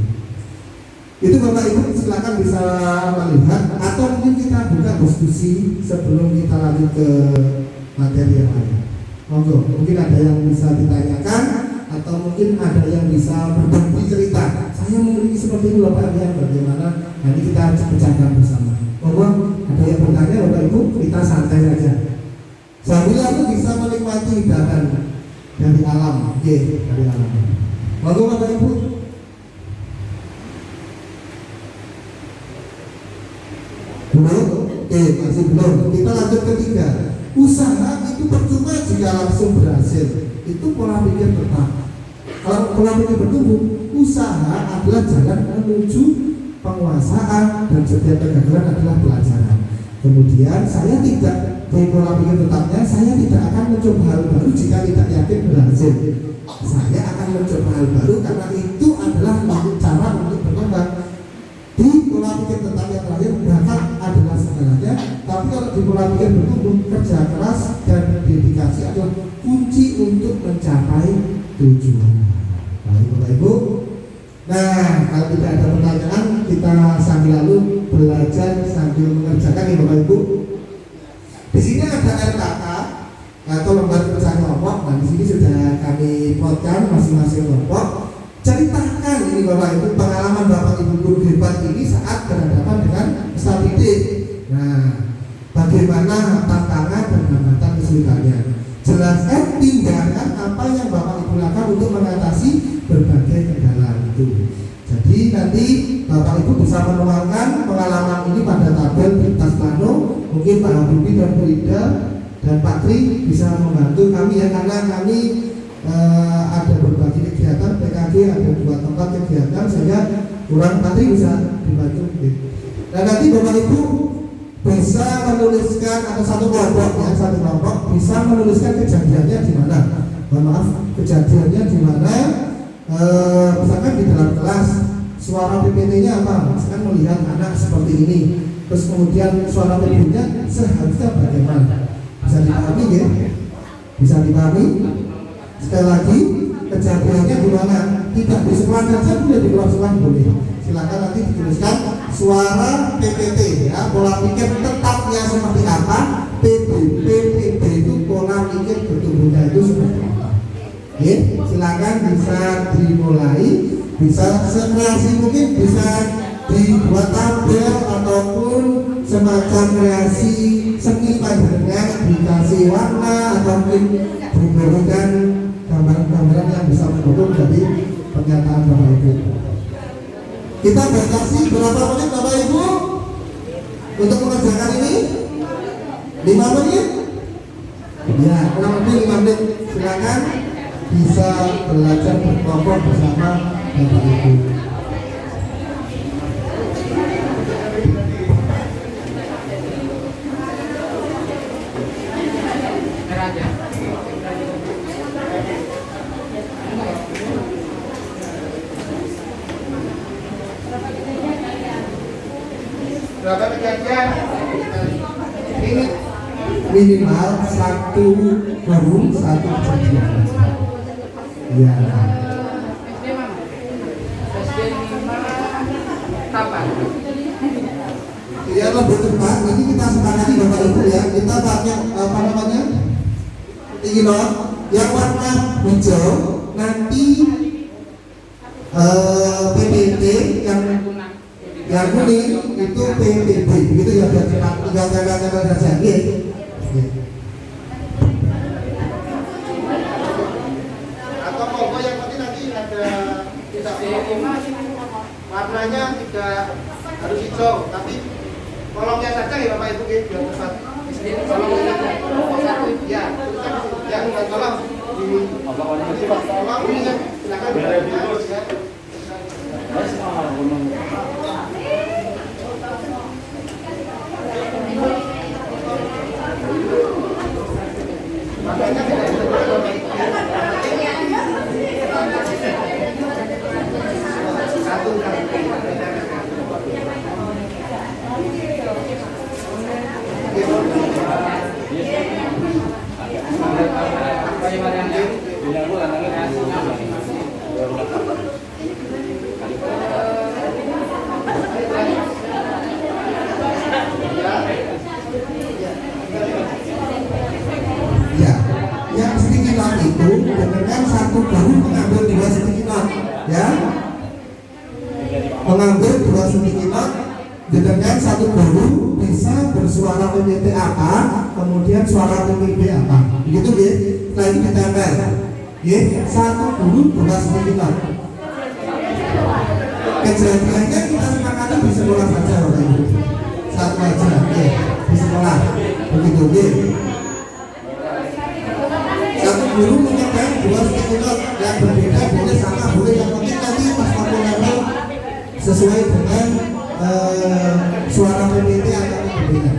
Itu Bapak Ibu silakan bisa melihat atau mungkin kita buka diskusi sebelum kita lanjut ke materi yang lain. Monggo, mungkin ada yang bisa ditanyakan atau mungkin ada yang bisa berbagi cerita. Saya memiliki seperti itu Bapak Ibu, bagaimana? Nanti kita pecahkan bersama. Monggo, ada yang bertanya Bapak Ibu, kita santai saja. Sambil aku bisa menikmati hidangan dari alam, dari alam. Monggo Bapak Ibu. Belum? Masih belum. Kita lanjut ketiga. Usaha itu percuma jika langsung berhasil. Itu pola pikir tetap. Kalau pola pikir bertumbuh, usaha adalah jalan menuju penguasaan dan setiap kegagalan adalah pelajaran. Kemudian saya tidak di pola pikir tetapnya, saya tidak akan mencoba hal baru jika tidak yakin berhasil. Saya akan mencoba hal baru karena itu adalah cara untuk berkembang. Di pola pikir tetap yang terakhir, bakat adalah segalanya. Tapi kalau di pola pikir bertumbuh, kerja keras dan dedikasi adalah kunci untuk mencapai tujuan. Baik Bapak Ibu. Nah, kalau tidak ada pertanyaan, kita sambil lalu belajar sambil mengerjakan ya Bapak Ibu. Di sini ada RKK atau lembar kerja kelompok. Nah, di sini sudah kami plotkan masing-masing kelompok. Ceritakan ini Bapak Ibu pengalaman Bapak Ibu guru hebat ini saat berhadapan dengan peserta didik. Nah, bagaimana tantangan dan hambatan kesulitannya. Jelaskan tindakan apa yang Bapak Ibu lakukan untuk mengatasi berbagai kendala itu. Jadi nanti Bapak Ibu bisa menuangkan pengalaman ini pada tabel di tas plano. Mungkin Pak Habibie dan Bu Ida dan Pak Tri bisa membantu kami ya, karena kami ada berbagi kegiatan PKG, ada 2 tempat kegiatan sehingga kurang Pak Tri bisa dibantu. Dan nanti Bapak Ibu bisa menuliskan atau satu kelompok bisa menuliskan kejadiannya di mana. Kejadiannya di mana? Misalkan di dalam kelas suara PPT-nya apa? Misalkan melihat anak seperti ini. Terus kemudian suara PPT-nya seharusnya bagaimana? Bisa dipahami ya? Bisa dipahami? Sekali lagi, kejadiannya di mana? Tidak di sekolah saja, boleh di luar sekolah boleh. Silakan nanti dituliskan suara PPT ya, pola pikir tetapnya seperti apa? PPT itu pola pikir bertumbuhnya itu seperti apa? Ya, silakan bisa dimulai, bisa sekreasi mungkin bisa dibuat tabel ataupun semacam kreasi seni panjangnya dikasih warna atau mungkin diberikan gambaran-gambaran yang bisa mendukung dari pernyataan Bapak Ibu. Kita batasi berapa menit Bapak Ibu untuk mengerjakan ini? 5 menit? Ya, kurang lebih 5 menit. Silakan bisa belajar berkelompok bersama Bapak Ibu. Berapa kejadian? Ini Minimal 1 guru 1 kejadian. Ya. Ya lebih cepat. Nanti kita sepakati Bapak Ibu ya. Kita pakai apa namanya? Tinggi yang warna hijau nanti PPT yang kuning itu PPT begitu ya, biar cepat tinggal saja. minta tolong warnanya tidak harus hijau, tapi kolomnya saja ya Bapak Ibu ya, biar tepat. Kolomnya satu, ya, tulisan di sini. Ya, dan tolong tolong ini kan, silakan ya. Makanya tidak satu Ya, yang sticky note itu dengan satu bahu mengambil dua sticky note, ya. Mengambil dua sticky note dengan satu bahu bisa bersuara PPTA, kemudian suara PPB apa, begitu ya. Setelah itu ditempel, ya. Satu bahu dua sticky note. Kejadiannya kita sepakati di sekolah saja, Bapak Ibu. Satu aja, ya, di sekolah, begitu ya. Satu guru menyebar dua sticky note yang berbeda, boleh sama, boleh yang penting nanti pas waktu level sesuai dengan suara PPT atau berbeda.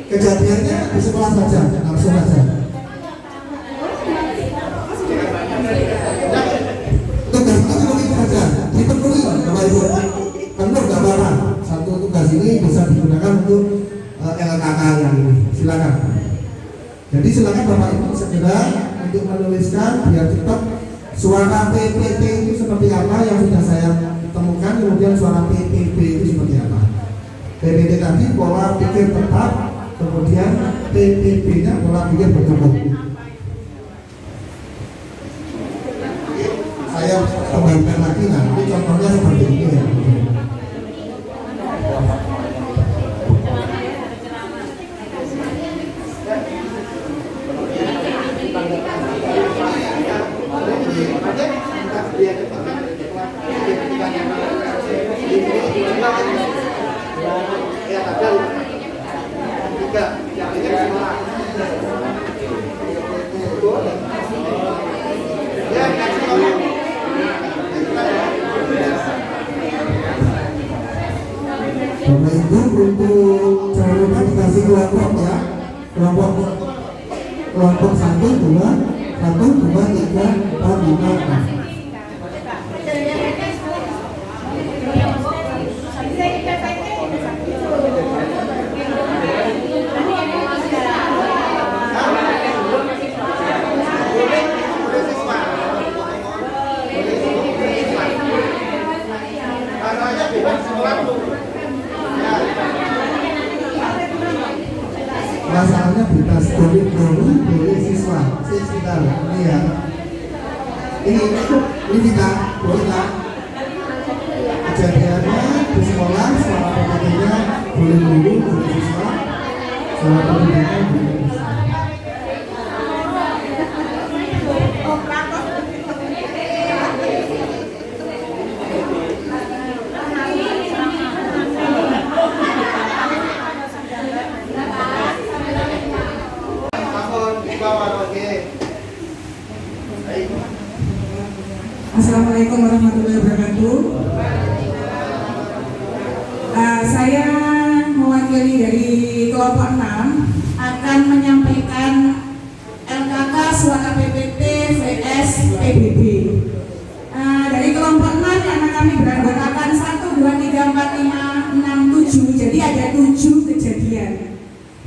Kejadiannya di sekolah saja, langsung saja. Tugas itu begitu saja, dipenuhi Bapak Ibu. Penuh gak apa-apa. Satu tugas ini bisa digunakan untuk LKK yang ini. Silakan. Jadi silakan Bapak Ibu segera untuk menuliskan biar cepat suara PPT itu seperti apa yang sudah saya temukan, kemudian suara PPB itu seperti apa. PPT tadi pola pikir tetap, kemudian PPB-nya pola pikir bertumbuh. Saya kembalikan lagi nanti contohnya seperti ini ya. Bapak Ibu, untuk jangan lupa dikasih kelompok ya, kelompok 1, 2, 3, 4, 5, 6. Masalahnya bebas boleh siswa sekitar ini ya. Ini kita boleh tak? Kejadiannya di sekolah suara PPT-nya boleh guru, boleh siswa, suara PPT-nya boleh siswa. Assalamualaikum warahmatullahi wabarakatuh. Saya mewakili dari kelompok 6 akan menyampaikan LKK suara PPT vs PBB. Dari kelompok 6 karena kami beranggotakan 1, 2, 3, 4, 5, 6, 7. Jadi ada 7 kejadian.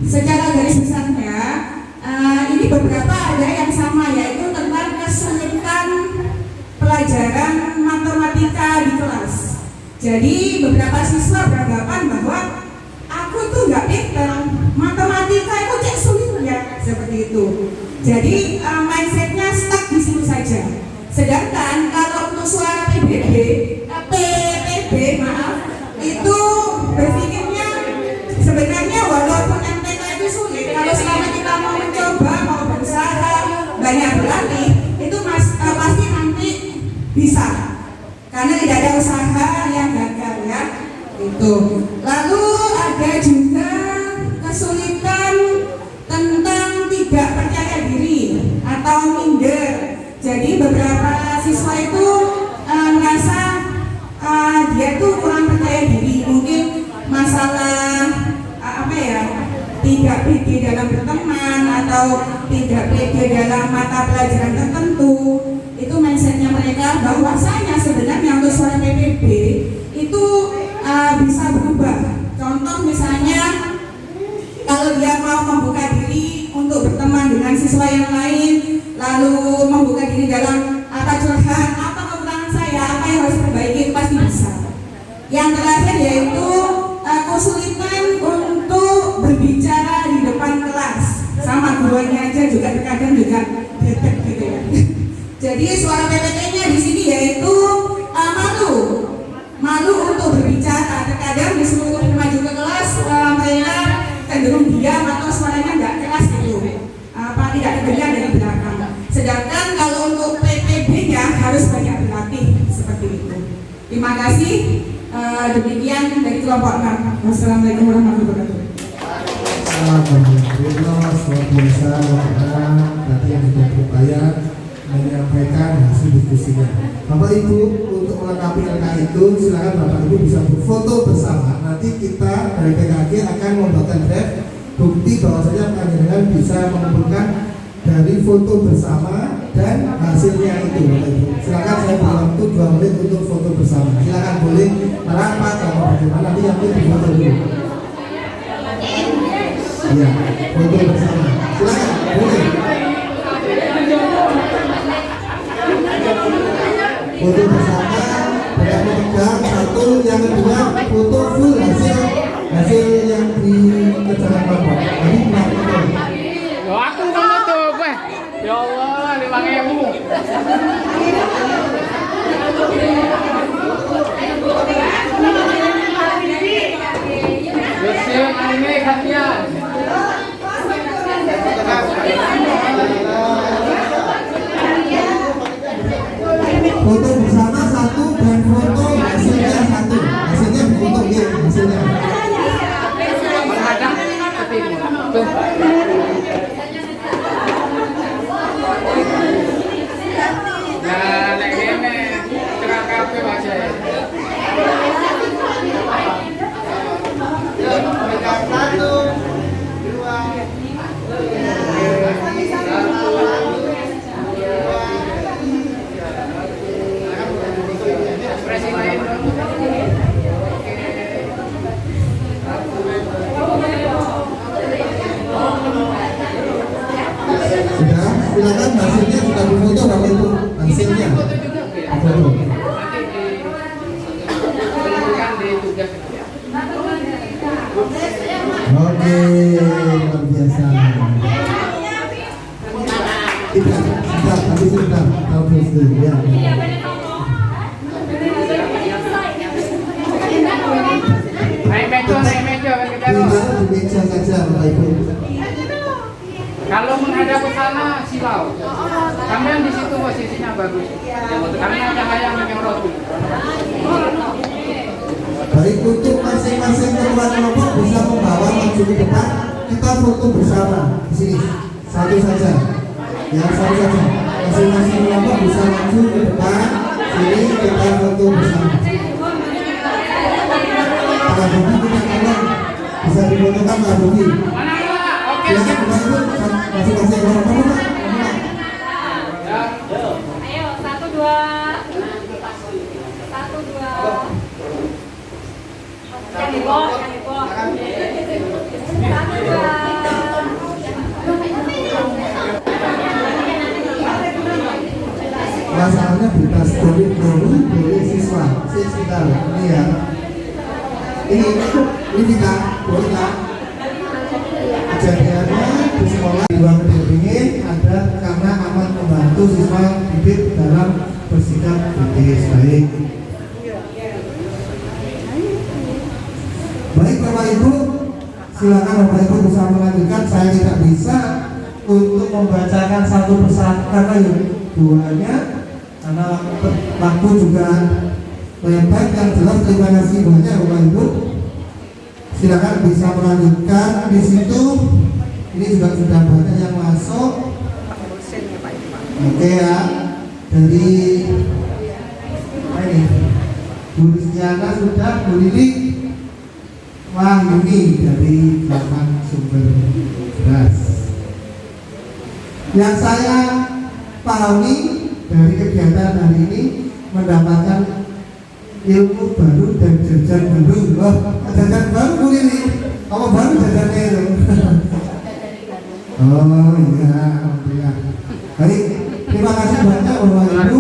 Secara garis besarnya ini beberapa ada yang sama, yaitu tentang kesulitan pelajaran matematika di kelas. Jadi beberapa siswa beranggapan bahwa aku tuh nggak pinter, matematika itu cek sulit ya, seperti itu. Jadi mindsetnya stuck di situ saja. Sedangkan kalau untuk suara PPB, itu berpikirnya sebenarnya walaupun MTK itu sulit, kalau selama kita mau mencoba, mau berusaha, banyak berlatih, itu pasti nanti bisa. karena tidak ada usaha yang gagal ya. Itu. Lalu ada juga kesulitan tentang tidak percaya diri atau minder. Jadi beberapa siswa itu merasa dia tuh kurang percaya diri, mungkin masalah tidak pede dalam berteman atau tidak pede dalam mata pelajaran tertentu. Itu mindsetnya mereka. Bahwasanya sebenarnya untuk suara PPB itu bisa berubah. Contoh misalnya kalau dia mau membuka diri untuk berteman dengan siswa yang lain, lalu membuka diri dalam curhat, apa kekurangan saya, apa yang harus diperbaiki, itu pasti bisa. Yang terakhir yaitu kesulitan untuk berbicara di depan kelas, sama gurunya aja juga terkadang juga bebek gitu ya. Jadi suara PPT-nya di sini yaitu malu untuk berbicara. Terkadang disuruh maju ke kelas, mereka cenderung diam atau suaranya nggak keras gitu, tidak terdengar dari belakang. Sedangkan kalau untuk PPB-nya harus banyak berlatih seperti itu. Terima kasih. Demikian dari kelompok 6. Wassalamualaikum warahmatullahi wabarakatuh. Alhamdulillah, luar biasa, tadi yang sudah berupaya menyampaikan hasil diskusinya. Bapak Ibu, untuk melengkapi angka itu, silakan Bapak Ibu bisa berfoto bersama. Nanti kita dari PKG akan membuatkan draft bukti bahwasanya panjenengan bisa mengumpulkan dari foto bersama dan hasilnya itu, Bapak Ibu. Silakan saya beri waktu 2 menit untuk foto bersama. Silakan boleh merapat atau bagaimana, nanti yang penting foto dulu. Iya, foto bersama. Silakan, boleh. Foto bersama, pegang satu, yang kedua foto full hasil yang dikerjakan Bapak. Jadi foto. Loh, aku kan nutup ya Allah, 5.000. Bersih anime kalian. Foto bersama satu dan foto hasilnya satu. Hasilnya difoto ya, hasilnya. Menghadap ke timur. Tuh. Nah, nek dene cerah kabeh Mas. Satu, dua, Sudah, silakan hasilnya sudah difoto Bapak Ibu. Hasilnya. Foto. Oke, luar biasa. Tidak, tapi sudah tahu dulu ya. Naik meja kan kita loh. Tinggal di meja saja Bapak Ibu. Kalau menghadap ke sana silau. Kalian di situ posisinya bagus. Karena cahaya menyorot. Baik, untuk masing-masing ketua kelompok bisa membawa maju ke depan. Kita foto bersama di sini. Satu saja. Ya, satu saja. Masing-masing kelompok bisa maju ke depan. Sini kita foto bersama. Pak Bobi kita tolong bisa difotokan Pak Bobi. Mana Pak? Oke, Ya, siap. Bapak Ibu masing-masing kelompok. Kamu Pak? Ayo, 1, 2. 1, 2. Yang di bawah, yang di bawah. 1, 2. Masalahnya berita story boleh siswa sekitar ini ya. Ini kita boleh tak? Kejadiannya di sekolah di ruang pendingin ada karena aman membantu siswa didik dalam bersikap kritis baik. Baik Bapak Ibu, silakan Bapak Ibu bisa melanjutkan. Saya tidak bisa untuk membacakan satu persatu karena duanya karena waktu juga Baik, yang jelas terima kasih banyak Bapak Ibu. Silakan bisa melanjutkan di situ. Ini juga sudah banyak yang masuk. Oke ya, dari ini Bu Rizkyana sudah, Bu Lili Wahyuni dari Lapan Sumber Beras. Yang saya pahami dari kegiatan hari ini mendapatkan ilmu baru dan jajan baru. Oh, jajan baru Bu Lili. Apa baru jajannya itu? Oh iya, alhamdulillah. Baik, terima kasih banyak Bapak Ibu.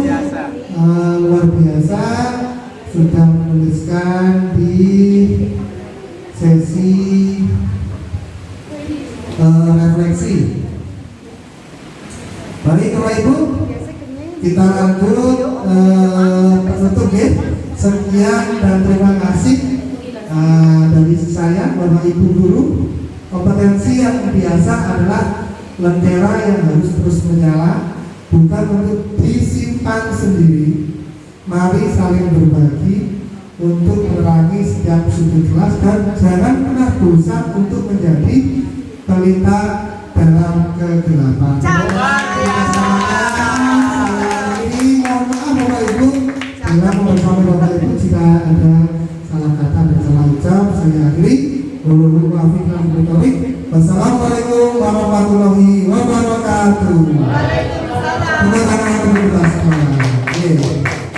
Luar biasa sudah menuliskan di sesi refleksi. Baik Bapak Ibu, kita lanjut penutup ya. Sekian dan terima kasih dari saya Bapak Ibu guru. Kompetensi yang biasa adalah lentera yang harus terus menyala, bukan untuk disimpan sendiri. Mari saling berbagi untuk menerangi setiap sudut kelas dan jangan pernah bosan untuk menjadi pelita dalam kegelapan. Ini mohon maaf Bapak Ibu, bila bersama Bapak Ibu jika ada salah kata dan salah ucap saya akhiri. Wassalamualaikum warahmatullahi wabarakatuh. Waalaikumsalam.